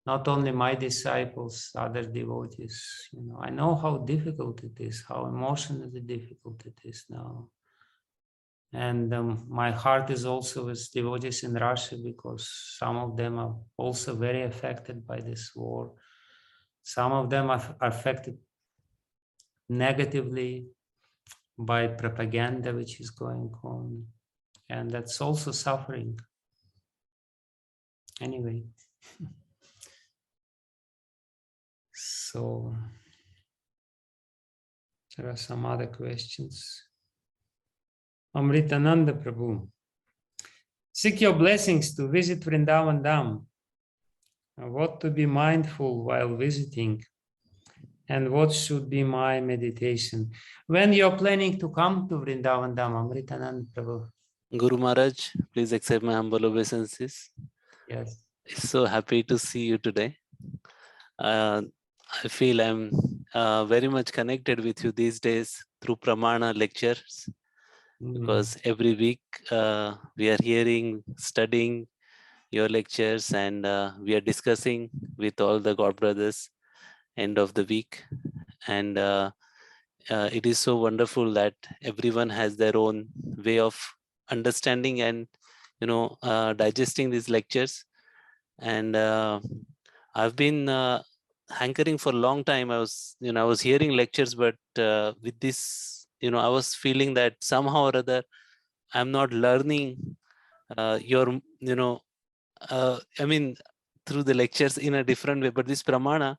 not only my disciples, other devotees. You know, I know how difficult it is, how emotionally difficult it is now. And my heart is also with devotees in Russia, because some of them are also very affected by this war. Some of them are affected negatively by propaganda which is going on. And that's also suffering. Anyway. So there are some other questions. Amritananda Prabhu. Seek your blessings to visit Vrindavan Dham. What to be mindful while visiting, and what should be my meditation? When you're planning to come to Vrindavan Dham, Amritananda Prabhu? Guru Maharaj, please accept my humble obeisances. Yes. So happy to see you today. I feel I'm very much connected with you these days through Pramana lectures, because every week we are hearing, studying your lectures, and we are discussing with all the God brothers end of the week. And it is so wonderful that everyone has their own way of understanding and digesting these lectures. And I've been hankering for a long time. I was hearing lectures, but with this, I was feeling that somehow or other I'm not learning your, I mean, through the lectures in a different way. But this Pramana,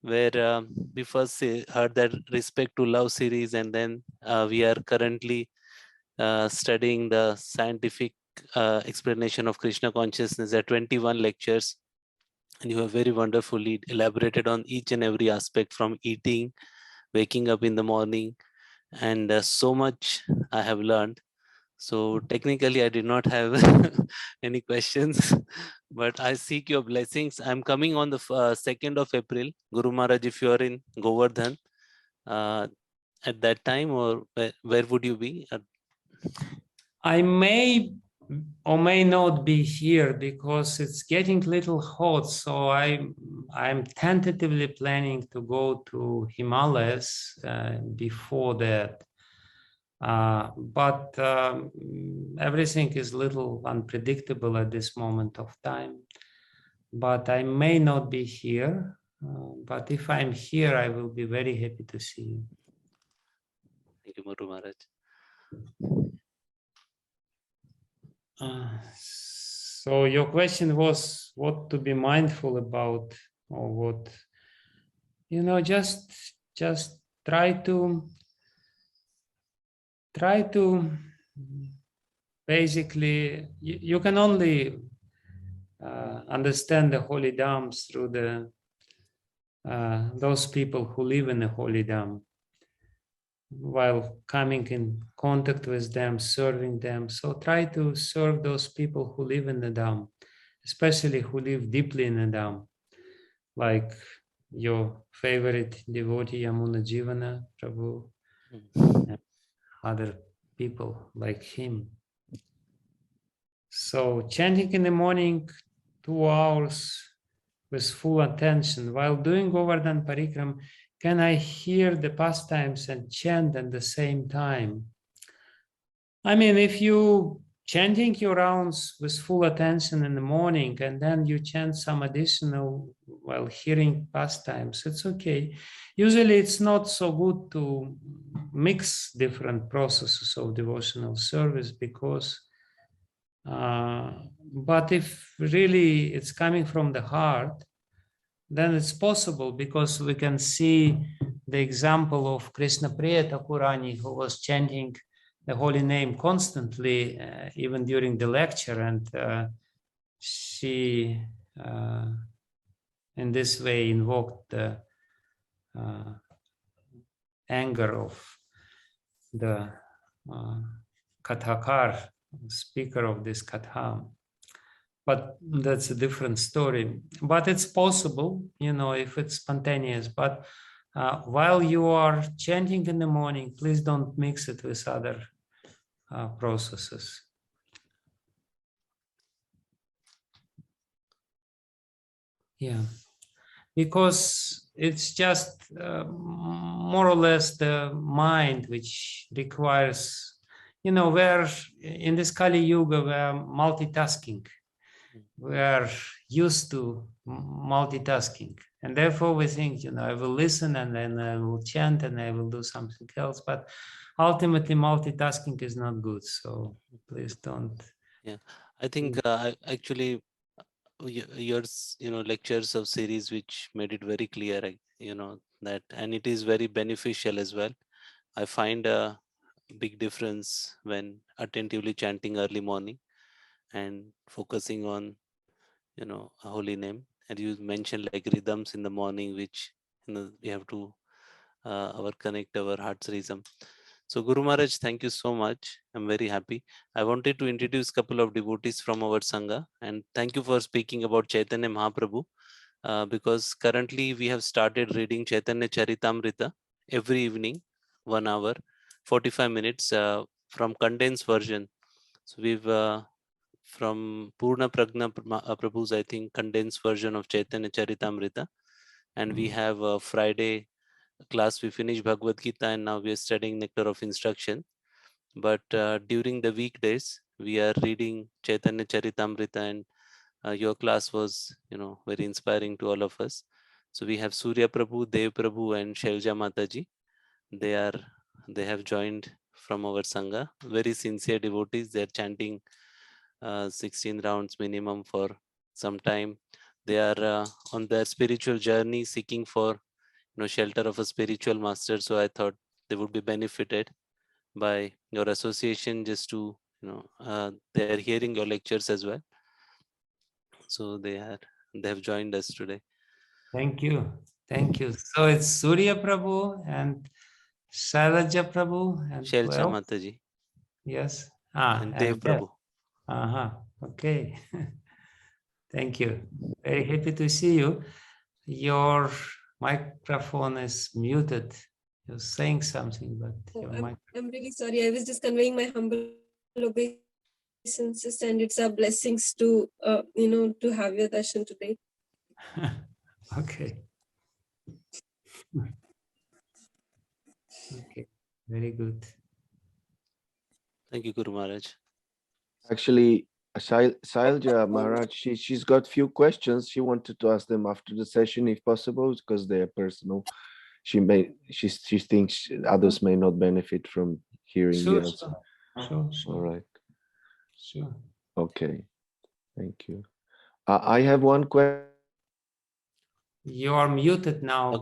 where we first heard that respect to love series, and then we are currently studying the scientific explanation of Krishna consciousness. There are 21 lectures, and you have very wonderfully elaborated on each and every aspect, from eating, waking up in the morning, and so much I have learned. So technically I did not have any questions, but I seek your blessings. I'm coming on the 2nd of April. Guru Maharaj, if you are in Govardhan at that time, or where would you be? I may or may not be here because it's getting a little hot. So I'm tentatively planning to go to Himalayas before that. But everything is a little unpredictable at this moment of time. But I may not be here. But if I'm here, I will be very happy to see you. Thank you, Guru Maharaj. So your question was what to be mindful about, or what, just try to basically, you can only understand the holy dhams through those people who live in the holy dham, while coming in contact with them, serving them. So try to serve those people who live in the dham, especially who live deeply in the dham, like your favorite devotee Yamuna Jivana Prabhu, and other people like him. So chanting in the morning 2 hours with full attention. While doing Govardhan Parikram, can I hear the pastimes and chant at the same time? I mean, if you chanting your rounds with full attention in the morning, and then you chant some additional while hearing pastimes, it's okay. Usually it's not so good to mix different processes of devotional service, because but if really it's coming from the heart, then it's possible, because we can see the example of Krishna Priya Thakurani, who was chanting the holy name constantly, even during the lecture, and she in this way invoked the anger of the Kathakar, speaker of this Katha. But that's a different story. But it's possible, if it's spontaneous. But while you are chanting in the morning, please don't mix it with other processes. Yeah, because it's just more or less the mind which requires, we're in this Kali Yuga, we're multitasking. We're used to multitasking. And therefore we think, I will listen and then I will chant and I will do something else. But ultimately multitasking is not good. So please don't. Yeah, I think actually your lectures of series which made it very clear, that, and it is very beneficial as well. I find a big difference when attentively chanting early morning and focusing on a holy name. And you mentioned like rhythms in the morning, which we have to connect our heart's rhythm. So Guru Maharaj, thank you so much. I'm very happy. I wanted to introduce a couple of devotees from our Sangha, and thank you for speaking about Chaitanya Mahaprabhu, because currently we have started reading Chaitanya Charitamrita every evening, 1 hour, 45 minutes from condensed version. So we've from Purna Prajna Prabhu's, I think, condensed version of Chaitanya Charitamrita, and we have a Friday class. We finished Bhagavad Gita and now we are studying Nectar of Instruction. But during the weekdays, we are reading Chaitanya Charitamrita, and your class was, very inspiring to all of us. So we have Surya Prabhu, Dev Prabhu, and Shelja Mataji. They have joined from our Sangha. Very sincere devotees. They are chanting 16 rounds minimum for some time. They are on their spiritual journey, seeking for shelter of a spiritual master. So I thought they would be benefited by your association, just to they are hearing your lectures as well. So they have joined us today. Thank you. So it's Surya Prabhu and Shailaja Prabhu and Shelcha Mataji. Yes. And Dev Prabhu. Okay. Thank you. Very happy to see you. Your microphone is muted. You're saying something, but I'm really sorry. I was just conveying my humble obeisances, and it's our blessings to to have your darshan today. Okay. Okay. Very good. Thank you, Guru Maharaj. Actually, Sailja Maharaj, she's got few questions. She wanted to ask them after the session, if possible, because they are personal. She thinks others may not benefit from hearing the answer. Sure. All right. Sure. Okay. Thank you. I have one question. You are muted now.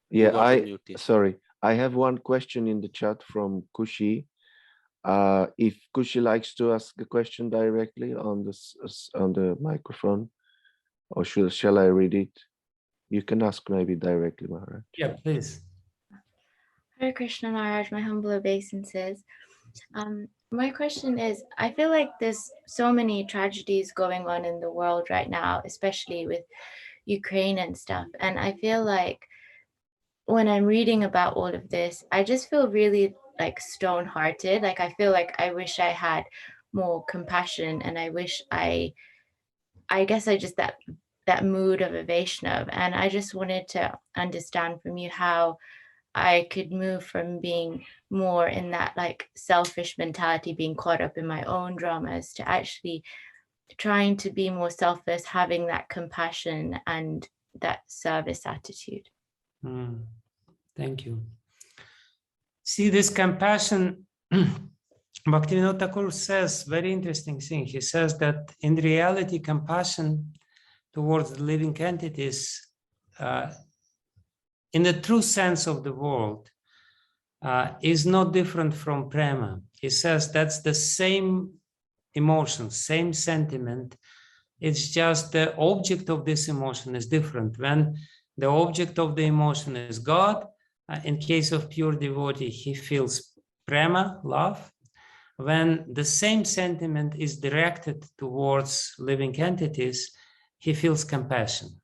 Yeah, sorry. I have one question in the chat from Kushi. If Kushi likes to ask a question directly on the microphone, or shall I read it? You can ask maybe directly, Maharaj. Yeah, please. Hare Krishna Maharaj, my humble obeisances. My question is, I feel like there's so many tragedies going on in the world right now, especially with Ukraine and stuff. And I feel like when I'm reading about all of this, I just feel really like stone-hearted. Like I feel like I wish I had more compassion, and I wish I guess I just that mood of a Vaishnav. And I just wanted to understand from you how I could move from being more in that like selfish mentality, being caught up in my own dramas, to actually trying to be more selfless, having that compassion and that service attitude. Thank you. See, this compassion, Bhaktivinoda Thakur says very interesting thing. He says that in reality, compassion towards the living entities, in the true sense of the word, is not different from prema. He says that's the same emotion, same sentiment. It's just the object of this emotion is different. When the object of the emotion is God, in case of pure devotee, he feels prema, love. When the same sentiment is directed towards living entities, he feels compassion.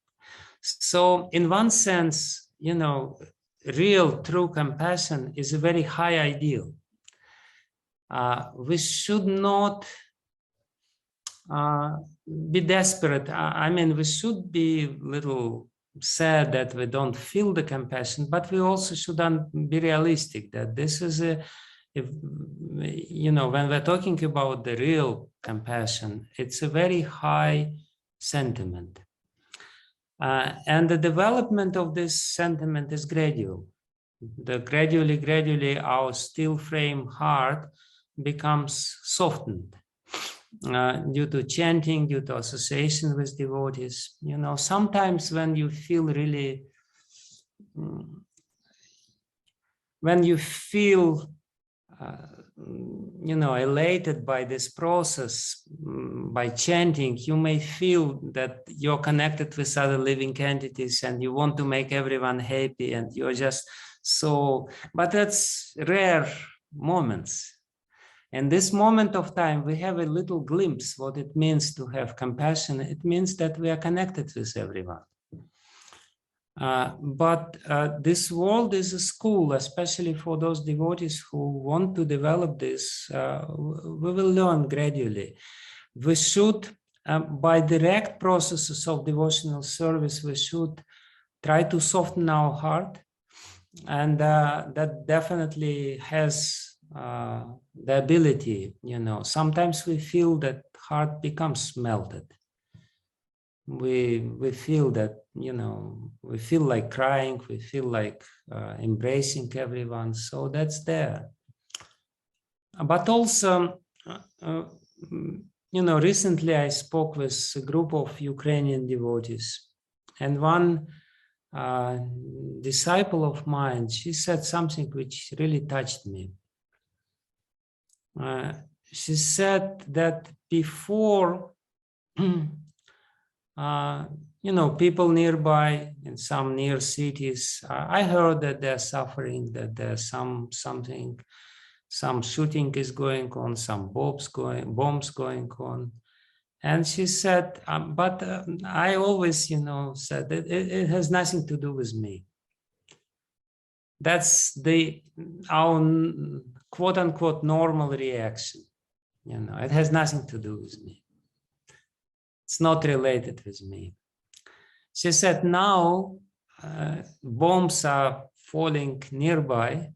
So in one sense, real true compassion is a very high ideal. We should not be desperate. I mean, we should be a little sad that we don't feel the compassion, but we also should be realistic that this is when we're talking about the real compassion, it's a very high sentiment. And the development of this sentiment is gradual. Gradually, our steel frame heart becomes softened due to chanting, due to association with devotees. Sometimes when you feel really, elated by this process, by chanting, you may feel that you're connected with other living entities and you want to make everyone happy and you're just but that's rare moments. In this moment of time, we have a little glimpse what it means to have compassion. It means that we are connected with everyone. But this world is a school, especially for those devotees who want to develop this. We will learn gradually. We should, by direct processes of devotional service, we should try to soften our heart. And that definitely has the ability, sometimes we feel that heart becomes melted. We feel that, we feel like crying, we feel like embracing everyone. So that's there. But also, recently I spoke with a group of Ukrainian devotees, and one disciple of mine, she said something which really touched me. She said that before, people nearby in some near cities, I heard that they're suffering, that there's some shooting is going on, some bombs going on. And she said, but I always, said that it has nothing to do with me. That's our quote unquote normal reaction. It has nothing to do with me. It's not related with me. She said, now bombs are falling nearby.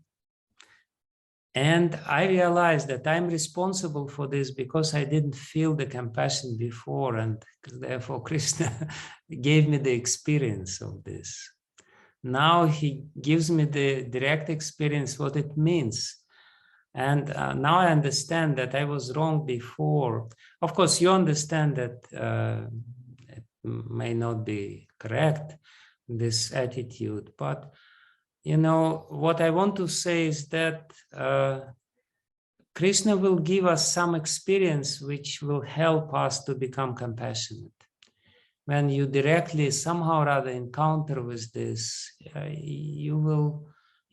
And I realized that I'm responsible for this because I didn't feel the compassion before, and therefore Krishna gave me the experience of this. Now he gives me the direct experience what it means. And now I understand that I was wrong before. Of course, you understand that it may not be correct, this attitude, but what I want to say is that Krishna will give us some experience which will help us to become compassionate. When you directly somehow or other encounter with this, you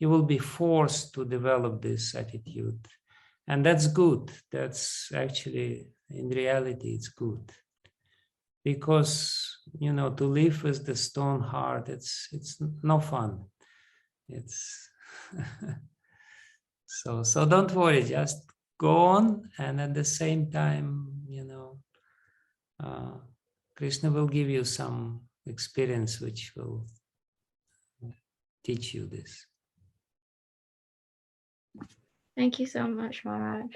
will be forced to develop this attitude. And that's good. That's actually, in reality, it's good. Because, to live with the stone heart, it's no fun. It's so don't worry, just go on, and at the same time, Krishna will give you some experience which will teach you this. Thank you so much, Maharaj.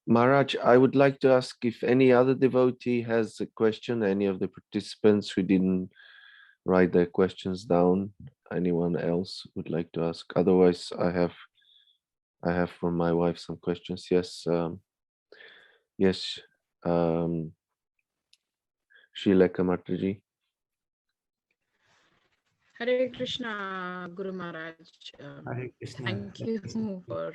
Maharaj, I would like to ask if any other devotee has a question, any of the participants who didn't write their questions down. Anyone else would like to ask? Otherwise, I have from my wife some questions. Yes, yes, Srileka Mataji. Hare Krishna, Guru Maharaj. Hare Krishna. Thank you for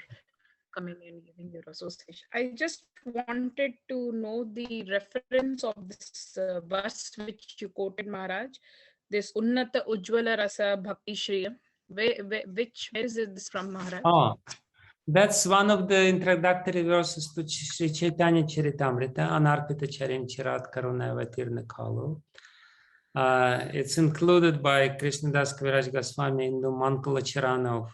coming and giving your association. I just wanted to know the reference of this verse which you quoted, Maharaj. This Unnata Ujjvala Rasa Bhakti Shriya. Where is this from, Maharaj? Oh, that's one of the introductory verses to Sri Chaitanya Charitamrita, Anarpita Charim Chirat Karuna Avatirna Kalu. It's included by Krishnadas Kaviraj Goswami in the Mankala Charana of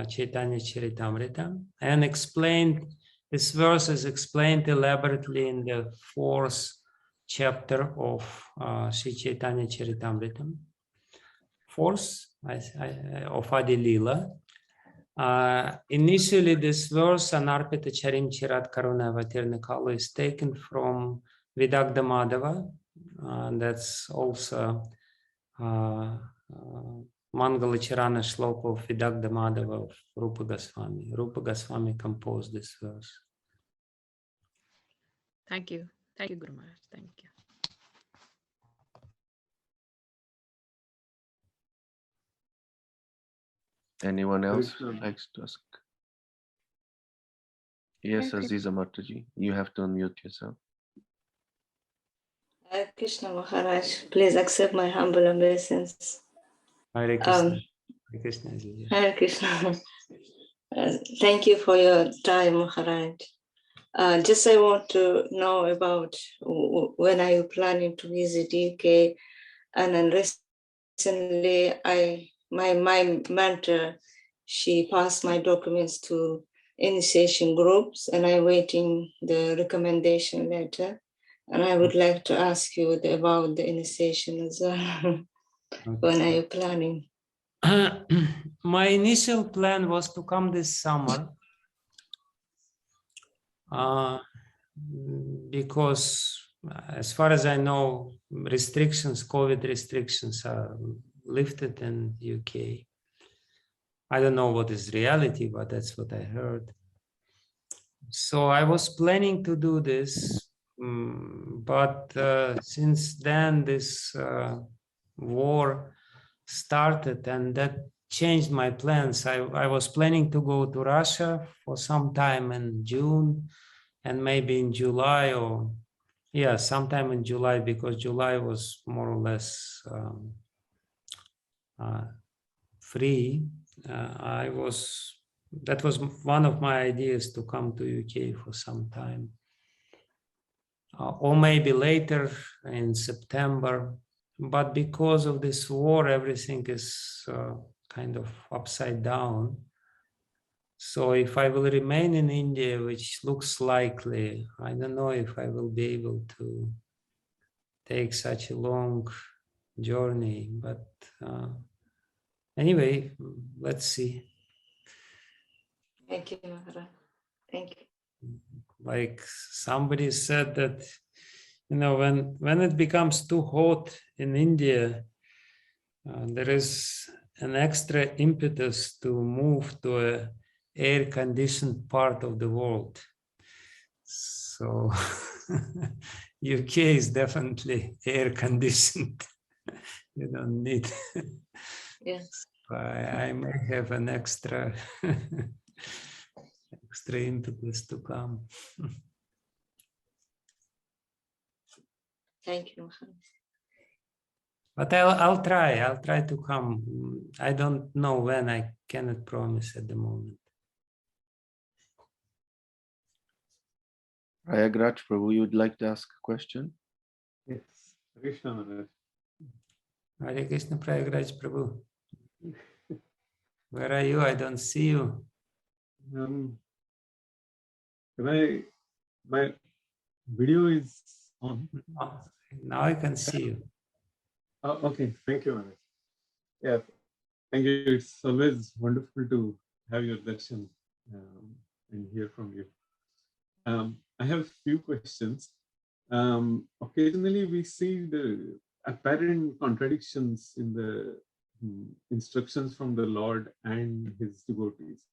Chaitanya Charitamrita, and explained This verse is explained elaborately in the 4th chapter of Sri Chaitanya Charitamrita, 4th of Adi Lila. Initially, this verse, Anarpita Charim Chirat Karuna Avatirna Kala, is taken from Vidagdha Madhava. That's also Mangala Charana Shloka of Vidagdha Madhava of Rupa Goswami. Rupa Goswami composed this verse. Thank you. Thank you, Guru Maharaj. Thank you. Anyone else likes to ask? Yes, Okay. Aziza Mataji, you have to unmute yourself. Hare Krishna Maharaj, please accept my humble obeisance. Hare Krishna. Hare Krishna. Hare Krishna. Thank you for your time, Maharaj. Just I want to know about when are you planning to visit UK? And then recently, my mentor, she passed my documents to initiation groups, and I'm waiting the recommendation letter. And I would like to ask you about the initiation as well. When are you planning? My initial plan was to come this summer because, as far as I know, COVID restrictions are lifted in UK. I don't know what is reality, but that's what I heard. So I was planning to do this, but since then this war started, and that changed my plans. I was planning to go to Russia for some time in June and maybe in July, or sometime in July, because July was more or less free. That was one of my ideas, to come to UK for some time, or maybe later in September. But because of this war, everything is kind of upside down. So if I will remain in India, which looks likely, I don't know if I will be able to take such a long journey. But anyway, let's see. Thank you, Maharaj. Thank you. Like somebody said that, when it becomes too hot in India, there is an extra impetus to move to a air-conditioned part of the world. So UK is definitely air-conditioned. You don't need. Yes. I may have an extra impetus to come. Thank you, Maharaj. But I'll try to come. I don't know when. I cannot promise at the moment. Prayagraj Prabhu, you would like to ask a question? Yes, Krishna Maharaj. Hare Krishna, Prayagraj Prabhu. Where are you? I don't see you. My video is on. Now I can see you. Oh, okay, thank you, Maharaj. Yeah, thank you. It's always wonderful to have your darshan and hear from you. I have a few questions. Occasionally, we see the apparent contradictions in the instructions from the Lord and his devotees.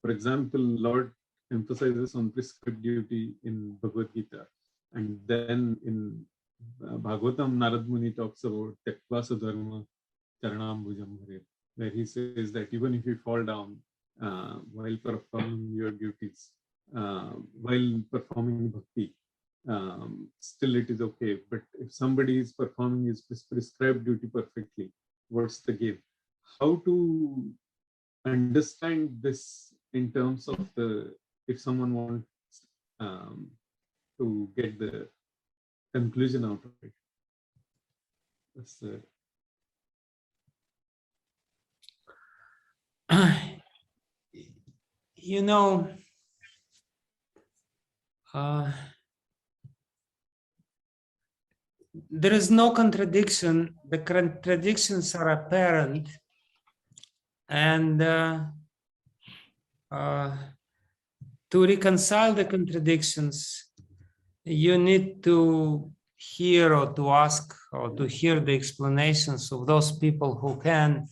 For example, Lord emphasizes on prescribed duty in Bhagavad Gita, and then in Bhagavatam, Narad Muni talks about Tekva Sadharma Charanambujam Hare, where he says that even if you fall down while performing your duties, while performing bhakti, still it is okay. But if somebody is performing his prescribed duty perfectly, what's the gain? How to understand this in terms of if someone wants to get the conclusion out of it? That's there is no contradiction. The contradictions are apparent, and to reconcile the contradictions, you need to hear or to ask or to hear the explanations of those people who can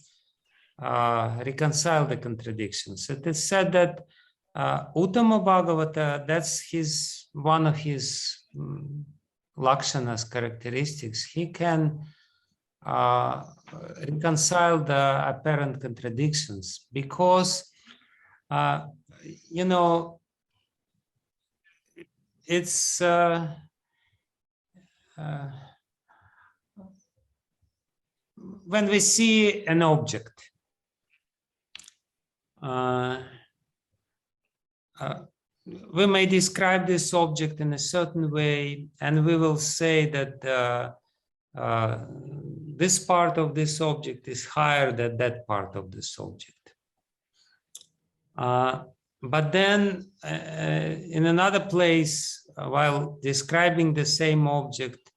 reconcile the contradictions. It is said that Uttama Bhagavata, that's one of his lakshanas, characteristics. He can reconcile the apparent contradictions because, you know, it's when we see an object, we may describe this object in a certain way, and we will say that this part of this object is higher than that part of this object. But then in another place, while describing the same object,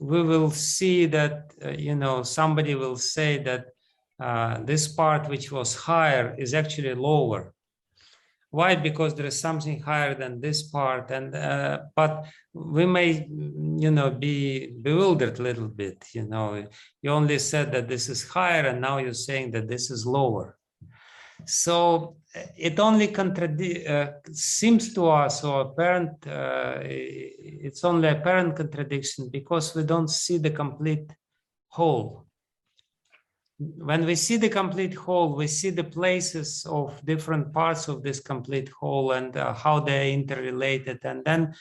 we will see that, you know, somebody will say that this part which was higher is actually lower. Why? Because there is something higher than this part, and but we may, you know, be bewildered a little bit. You know, you only said that this is higher, and now you're saying that this is lower. So it only seems to us, or apparent, it's only apparent contradiction because we don't see the complete whole. When we see the complete whole, we see the places of different parts of this complete whole and how they're interrelated, and then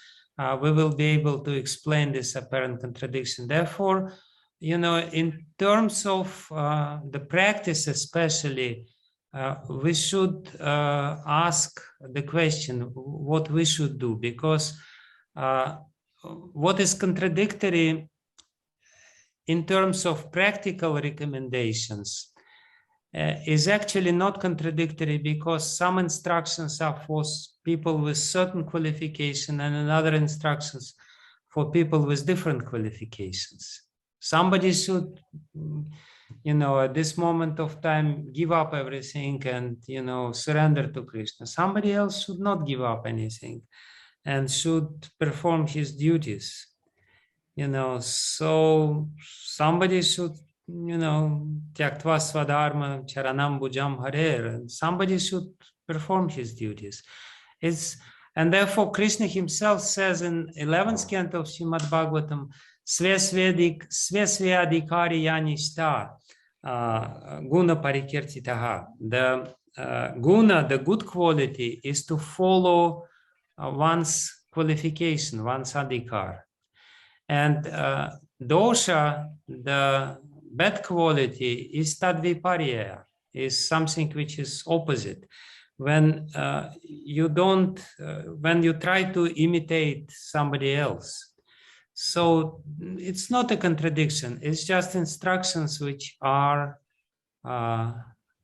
we will be able to explain this apparent contradiction. Therefore, you know, in terms of the practice especially, we should ask the question what we should do, because what is contradictory in terms of practical recommendations is actually not contradictory, because some instructions are for people with certain qualification and other instructions for people with different qualifications. Somebody should, you know, at this moment of time, give up everything and, you know, surrender to Krishna. Somebody else should not give up anything and should perform his duties. You know, so somebody should, you know, tyaktva swadharma charanam bhujam harer, and somebody should perform his duties. And therefore Krishna himself says in 11th canto of Srimad Bhagavatam, svesvyadhikari yanishta guna parikirtitaha. The guna, the good quality, is to follow one's qualification, one's adhikar. And dosha, the bad quality, is tadviparya, is something which is opposite. When you don't, when you try to imitate somebody else. So it's not a contradiction. It's just instructions which are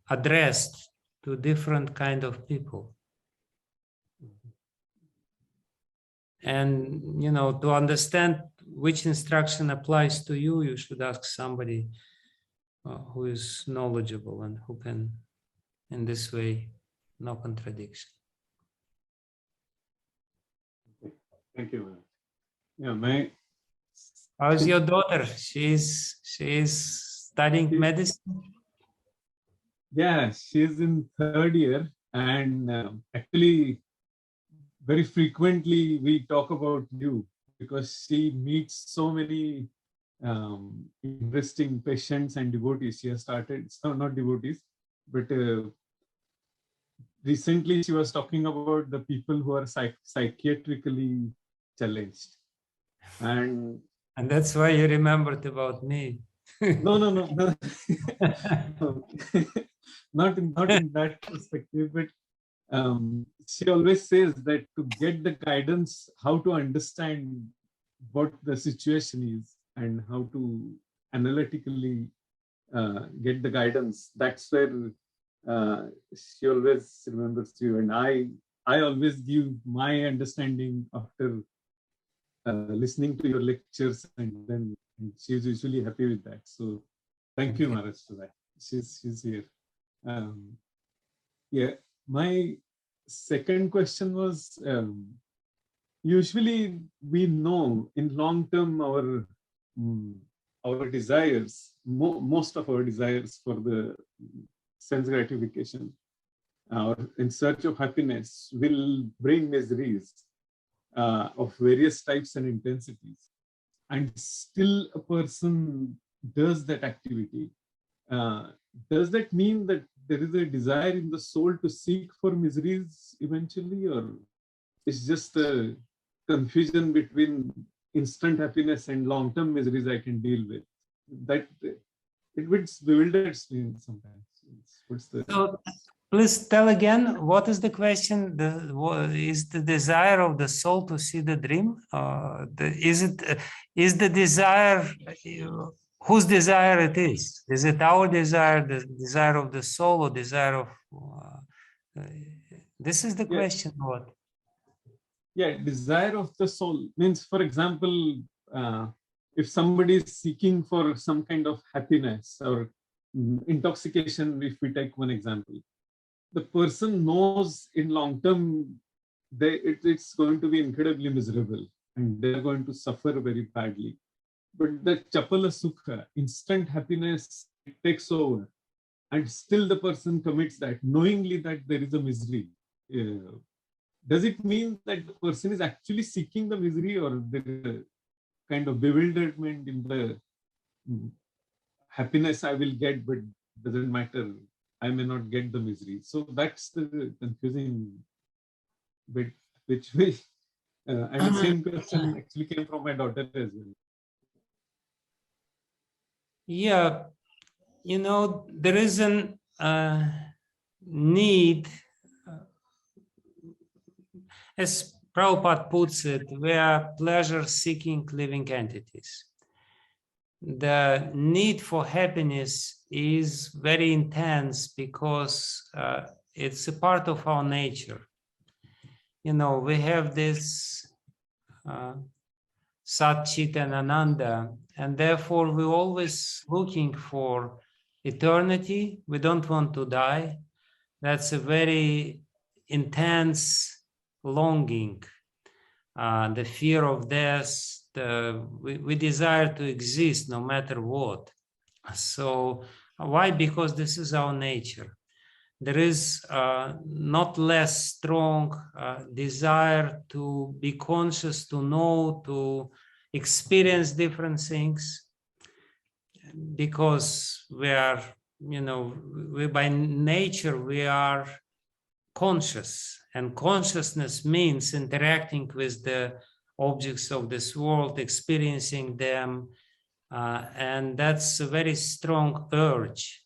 addressed to different kind of people. And, you know, to understand which instruction applies to you, you should ask somebody who is knowledgeable and who can, in this way, no contradiction. Thank you. Yeah, how's your daughter? She's studying medicine? Yeah, she's in 3rd year, and actually very frequently we talk about you, because she meets so many interesting patients and devotees. She has started, so not devotees, but recently she was talking about the people who are psychiatrically challenged. And that's why you remembered about me. No. Not in that perspective, but she always says that to get the guidance, how to understand what the situation is and how to analytically get the guidance, that's where she always remembers you. And I always give my understanding after listening to your lectures, and she's usually happy with that. So thank you, Maharaj, for that. She's here. Yeah, my second question was, usually we know in long term our desires, most of our desires for the sense gratification or in search of happiness will bring miseries of various types and intensities. And still a person does that activity. Does that mean that there is a desire in the soul to seek for miseries eventually, or it's just a confusion between instant happiness and long-term miseries I can deal with? That it bewilders me sometimes. What's the... So, please tell again, what is the question? Is the desire of the soul to see the dream? Is the desire, whose desire it is? Is it our desire, the desire of the soul, or desire of... this is the question, what? Yeah, desire of the soul means, for example, if somebody is seeking for some kind of happiness or intoxication, if we take one example, the person knows in long term it's going to be incredibly miserable and they're going to suffer very badly. But the chapala sukha, instant happiness, it takes over, and still the person commits that, knowingly that there is a misery. Does it mean that the person is actually seeking the misery, or there is a kind of bewilderment in the happiness I will get, but doesn't matter, I may not get the misery? So that's the confusing bit, which we, and the same question actually came from my daughter as well. Yeah, you know, there is an need, as Prabhupada puts it, we are pleasure-seeking living entities. The need for happiness is very intense because it's a part of our nature. You know, we have this Sat, Chit, and Ananda, and therefore we're always looking for eternity. We don't want to die. That's a very intense longing, the fear of death. We desire to exist no matter what. So why? Because this is our nature. There is not less strong desire to be conscious, to know, to experience different things, because we are, you know, we by nature, we are conscious, and consciousness means interacting with the objects of this world, experiencing them, and that's a very strong urge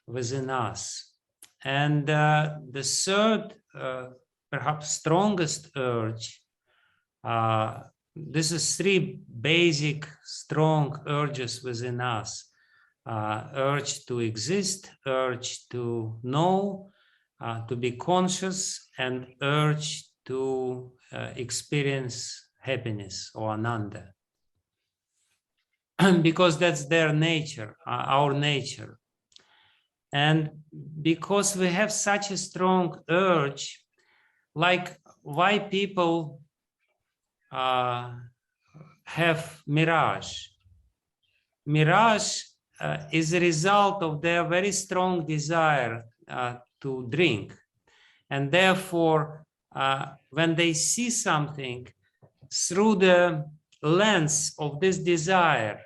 within us. And the third, perhaps strongest urge, this is three basic strong urges within us: urge to exist, urge to know, to be conscious, and urge to experience happiness or ananda. Because that's their nature, our nature. And because we have such a strong urge, like why people have mirage. Mirage is a result of their very strong desire to drink. And therefore, when they see something through the lens of this desire,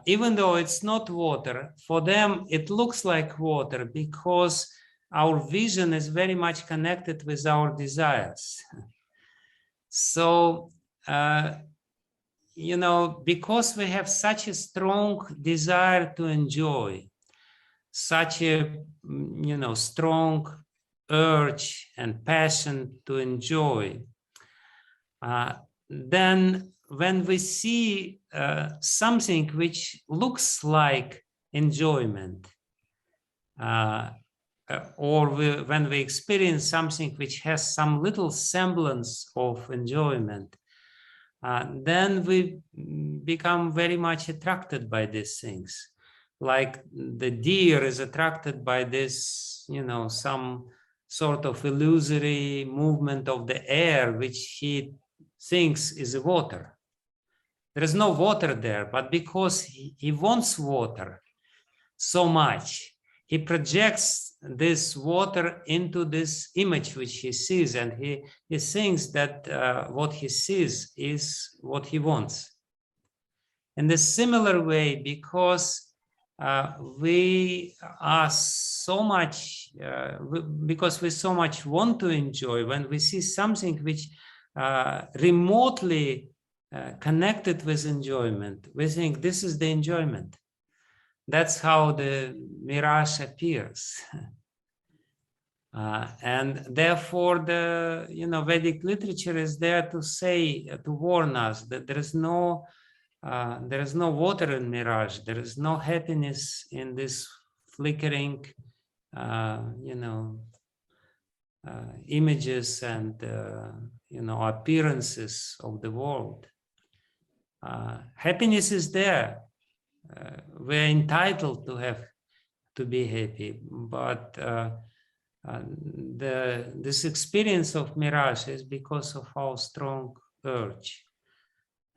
even though it's not water, for them it looks like water, because our vision is very much connected with our desires. So, you know, because we have such a strong desire to enjoy, such a, you know, strong urge and passion to enjoy, then when we see something which looks like enjoyment, when we experience something which has some little semblance of enjoyment, then we become very much attracted by these things. Like the deer is attracted by this, you know, some sort of illusory movement of the air, which he thinks is water. There is no water there, but because he wants water so much, he projects this water into this image which he sees, and he thinks that what he sees is what he wants. In the similar way, because we are so much, because we so much want to enjoy, when we see something which remotely connected with enjoyment, we think this is the enjoyment. That's how the mirage appears. And therefore the, you know, Vedic literature is there to say, to warn us that there is no water in mirage. There is no happiness in this flickering, you know, images and, you know, appearances of the world. Happiness is there. We're entitled to be happy, but this experience of mirage is because of our strong urge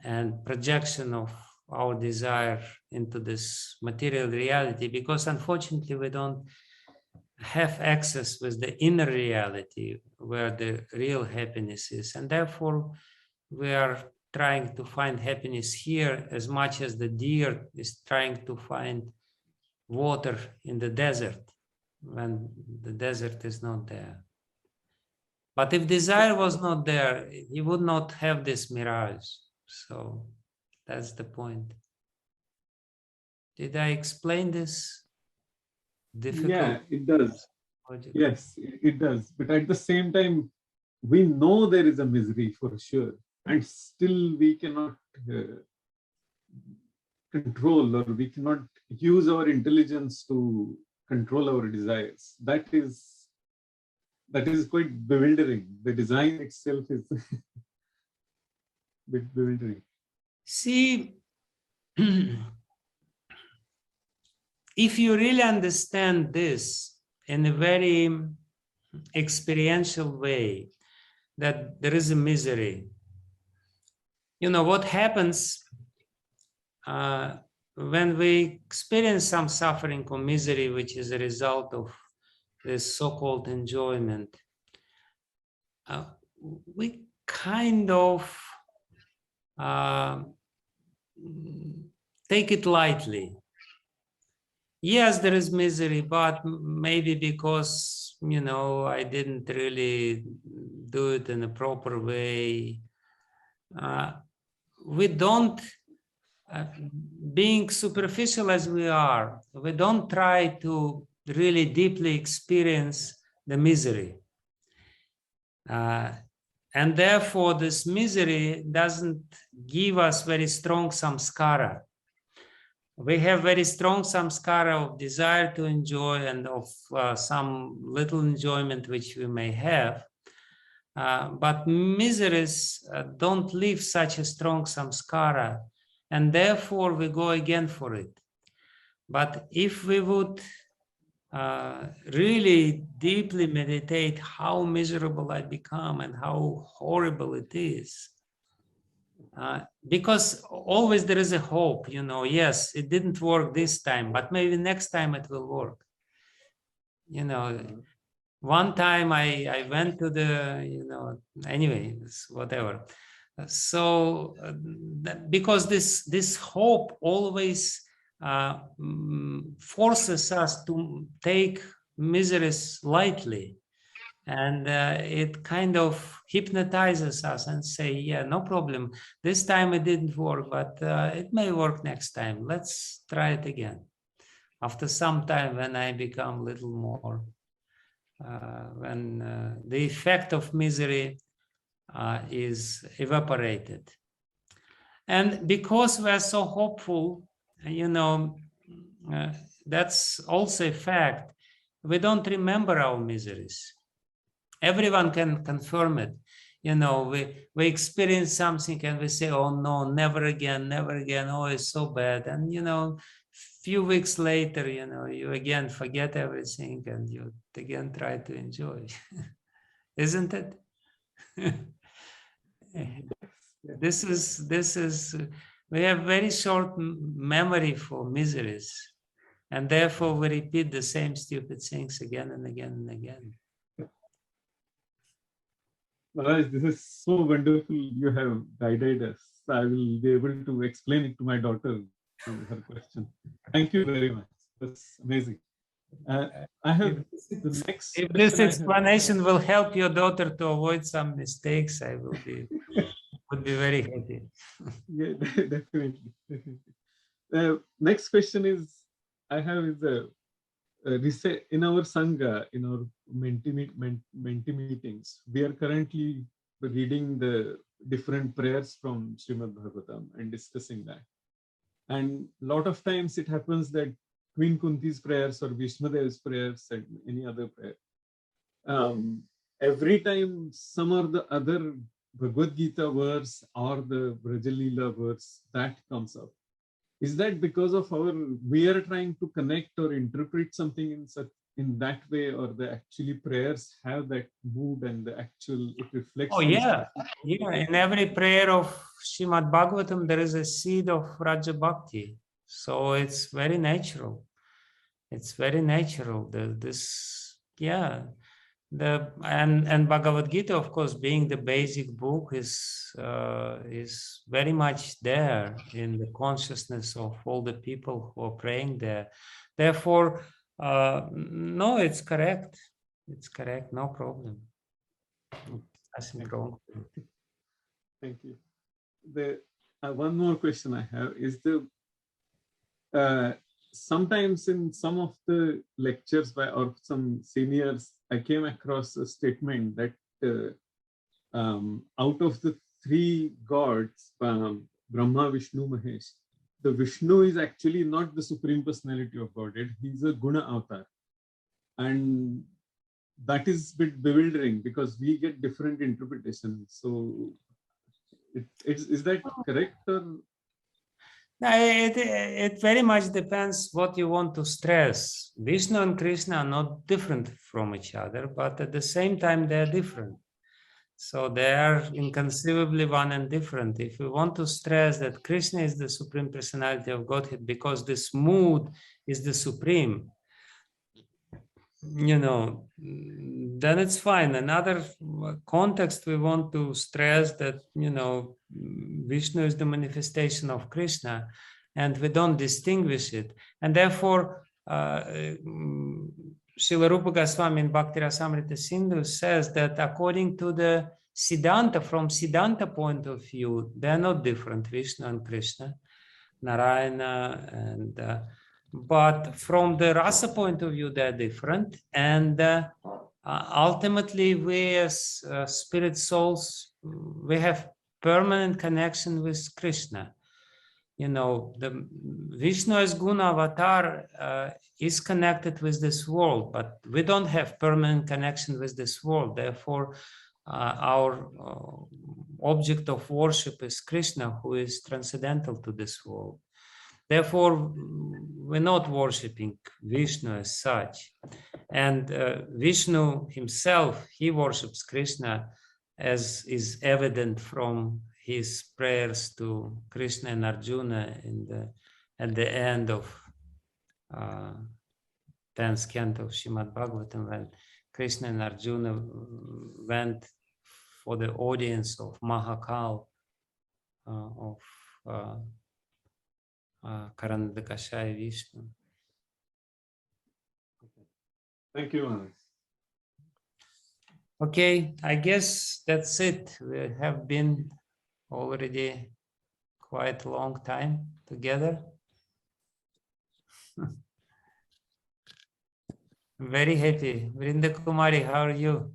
and projection of our desire into this material reality, because unfortunately we don't have access with the inner reality where the real happiness is, and therefore we are trying to find happiness here as much as the deer is trying to find water in the desert when the desert is not there. But if desire was not there, he would not have this mirage. So that's the point. Did I explain this? Difficult? Yeah, it does. Yes, it does. But at the same time, we know there is a misery for sure, and still we cannot control, or we cannot use our intelligence to control our desires. That is quite bewildering. The design itself is a bit bewildering. See, if you really understand this in a very experiential way, that there is a misery, you know, what happens when we experience some suffering or misery, which is a result of this so-called enjoyment, we kind of take it lightly. Yes, there is misery, but maybe because, you know, I didn't really do it in a proper way. We don't, being superficial as we are, we don't try to really deeply experience the misery. And therefore, this misery doesn't give us very strong samskara. We have very strong samskara of desire to enjoy and of some little enjoyment which we may have. But miseries don't leave such a strong samskara, and therefore we go again for it. But if we would really deeply meditate how miserable I become and how horrible it is, because always there is a hope, you know, yes, it didn't work this time, but maybe next time it will work. You know, one time I went to the, you know, anyway, whatever. So because this hope always forces us to take miseries lightly, and it kind of hypnotizes us and say, yeah, no problem, this time it didn't work, but it may work next time, let's try it again. After some time, when I become a little more, when the effect of misery is evaporated. And because we are so hopeful, you know, that's also a fact. we don't remember our miseries. Everyone can confirm it. You know, we experience something and we say, oh no, never again, oh, it's so bad. And, you know, few weeks later, you know, you again forget everything and you again try to enjoy. Isn't it? This is, we have very short memory for miseries. And therefore we repeat the same stupid things again and again and again. Maharaj, this is so wonderful. You have guided us. I will be able to explain it to my daughter, to her question. Thank you very much. That's amazing. I have the next. If this explanation will help your daughter to avoid some mistakes, I would be very happy. Yeah, definitely. Next question is, I have is in our Sangha, in our Menti meetings, we are currently reading the different prayers from Srimad Bhagavatam and discussing that. And a lot of times it happens that Queen Kunti's prayers or Vishnudeva's prayers and any other prayer, every time some or the other Bhagavad Gita verse or the Brajalila verse that comes up. Is that because of we are trying to connect or interpret something in that way, or the actually prayers have that mood and the actual, it reflects? Oh yeah, yeah. In every prayer of Srimad Bhagavatam, there is a seed of Raja Bhakti. So it's very natural. It's very natural. And Bhagavad Gita, of course, being the basic book, is very much there in the consciousness of all the people who are praying there. Therefore, no, it's correct. It's correct. No problem. Nothing wrong. Thank you. One more question I have is sometimes in some of the lectures or some seniors, I came across a statement that out of the three gods, Brahma, Vishnu, Mahesh, the Vishnu is actually not the Supreme Personality of Godhead. He's a Guna Avatar. And that is a bit bewildering because we get different interpretations. So is that correct? Or? It very much depends what you want to stress. Vishnu and Krishna are not different from each other, but at the same time they are different. So they are inconceivably one and different. If we want to stress that Krishna is the Supreme Personality of Godhead because this mood is the Supreme, you know, then it's fine. Another context, we want to stress that, you know, Vishnu is the manifestation of Krishna, and we don't distinguish it. And therefore, Srila Rupa Goswami in Bhakti Rasamrita Sindhu says that according to the Siddhanta, from Siddhanta point of view, they are not different, Vishnu and Krishna, Narayana and but from the rasa point of view, they're different. And ultimately, we as spirit souls, we have permanent connection with Krishna. You know, the Vishnu as Guna Avatar is connected with this world, but we don't have permanent connection with this world. Therefore, our object of worship is Krishna, who is transcendental to this world. Therefore, we're not worshipping Vishnu as such. And Vishnu himself, he worships Krishna, as is evident from his prayers to Krishna and Arjuna at the end of 10th canto of Srimad Bhagavatam, when Krishna and Arjuna went for the audience of Mahakal, of Karandakashaya Vishnu. Thank you, Maharaj. Okay, I guess that's it. We have been already quite a long time together. Very happy. Vrinda Kumari, how are you?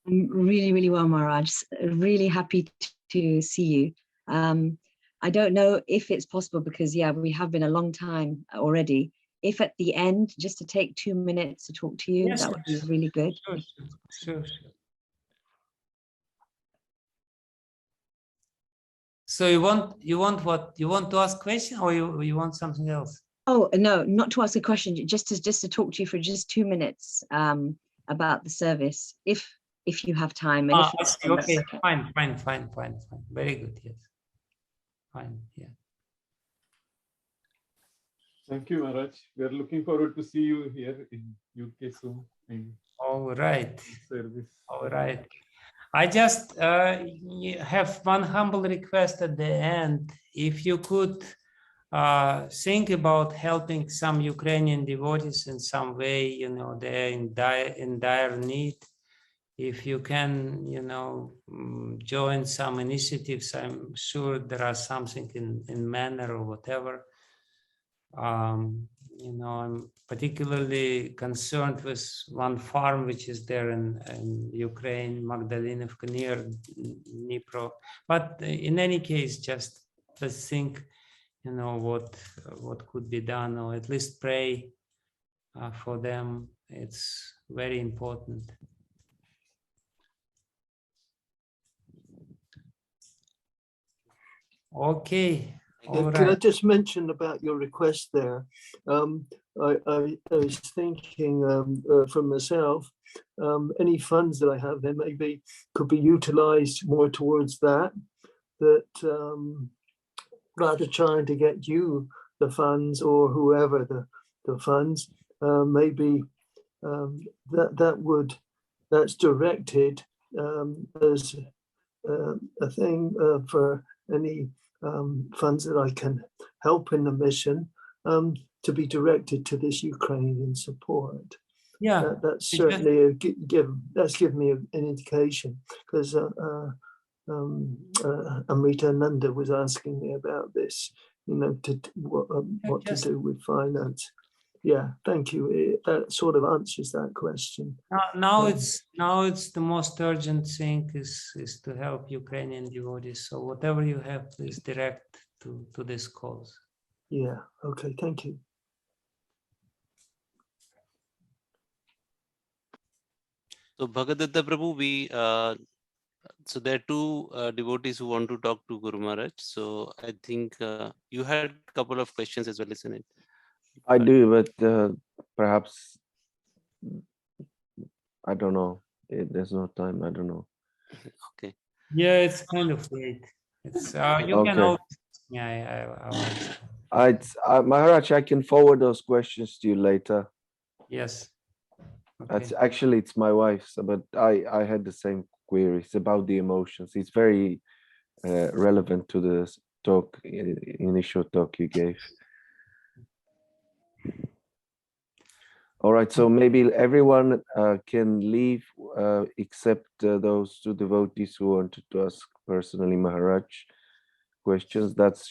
I'm really, really well, Maharaj. Really happy to see you. I don't know if it's possible because, yeah, we have been a long time already if at the end, just to take 2 minutes to talk to you, Yes, that would be yes. really good. Sure. So you want what? You want to ask question, or you want something else? Oh, no, not to ask a question, just to talk to you for just 2 minutes about the service, if you have time. And I if see. not, Okay, that's fine. Very good. Yes, fine. Yeah. Thank you, Maharaj. We are looking forward to see you here in UK soon. All right. Service. All right. I just have one humble request at the end. If you could think about helping some Ukrainian devotees in some way, you know, they're in dire need. If you can, you know, join some initiatives, I'm sure there are something in manner or whatever. You know, I'm particularly concerned with one farm which is there in Ukraine, Magdalenivka, near Dnipro. But in any case, just let's think, you know, what could be done, or at least pray for them. It's very important. Okay. All Can I right. just mention about your request there? I was thinking for myself, any funds that I have there maybe could be utilized more towards that rather trying to get you the funds or whoever the funds, maybe that's directed as a thing for any funds that I can help in the mission to be directed to this Ukrainian support. Yeah, That's certainly that's given me an indication, because Amrita Nanda was asking me about this, you know, what to do with finance. Yeah, thank you. That sort of answers that question. Now it's the most urgent thing is to help Ukrainian devotees. So whatever you have, please direct to this cause. Yeah. Okay. Thank you. So Bhagadatta Prabhu, so there are two devotees who want to talk to Guru Maharaj. So I think you had a couple of questions as well, isn't it? I do, but perhaps I don't know. There's no time. I don't know. Okay. Yeah, it's kind of late. It's you can always. Yeah, Maharaj, I can forward those questions to you later. Yes. That's actually, it's my wife's, but I had the same queries about the emotions. It's very relevant to the talk, initial talk you gave. All right, so maybe everyone can leave except those two devotees who wanted to ask personally Maharaj questions. That's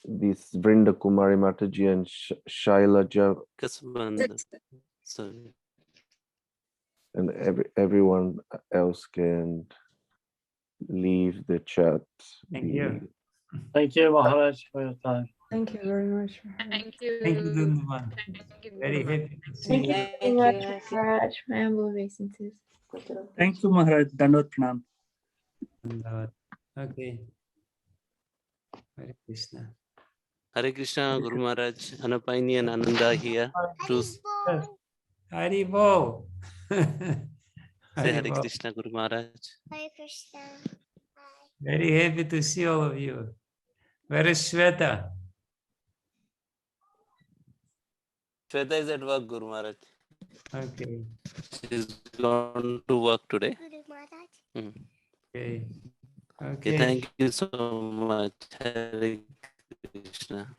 this Vrinda Kumari Mataji and Shailaja. Sorry. And everyone else can leave the chat. Thank you. Thank you, Maharaj, for your time. Thank you very much. Thank you. Thank you, Dhunvan. Very happy to see Thank you. you so much, Maharaj. My humble obeisances. Thank you, Maharaj. Dandot Pranam. Okay. Hare Krishna. Hare Krishna, Guru Maharaj, Anapaini and Ananda here. Haribo. Say Hare Krishna, Guru Maharaj. Hare Krishna. Very happy to see all of you. Where is Shweta? Shweta is at work, Guru Maharaj. Okay. She's gone to work today. Okay. Okay, thank you so much. Hare Krishna.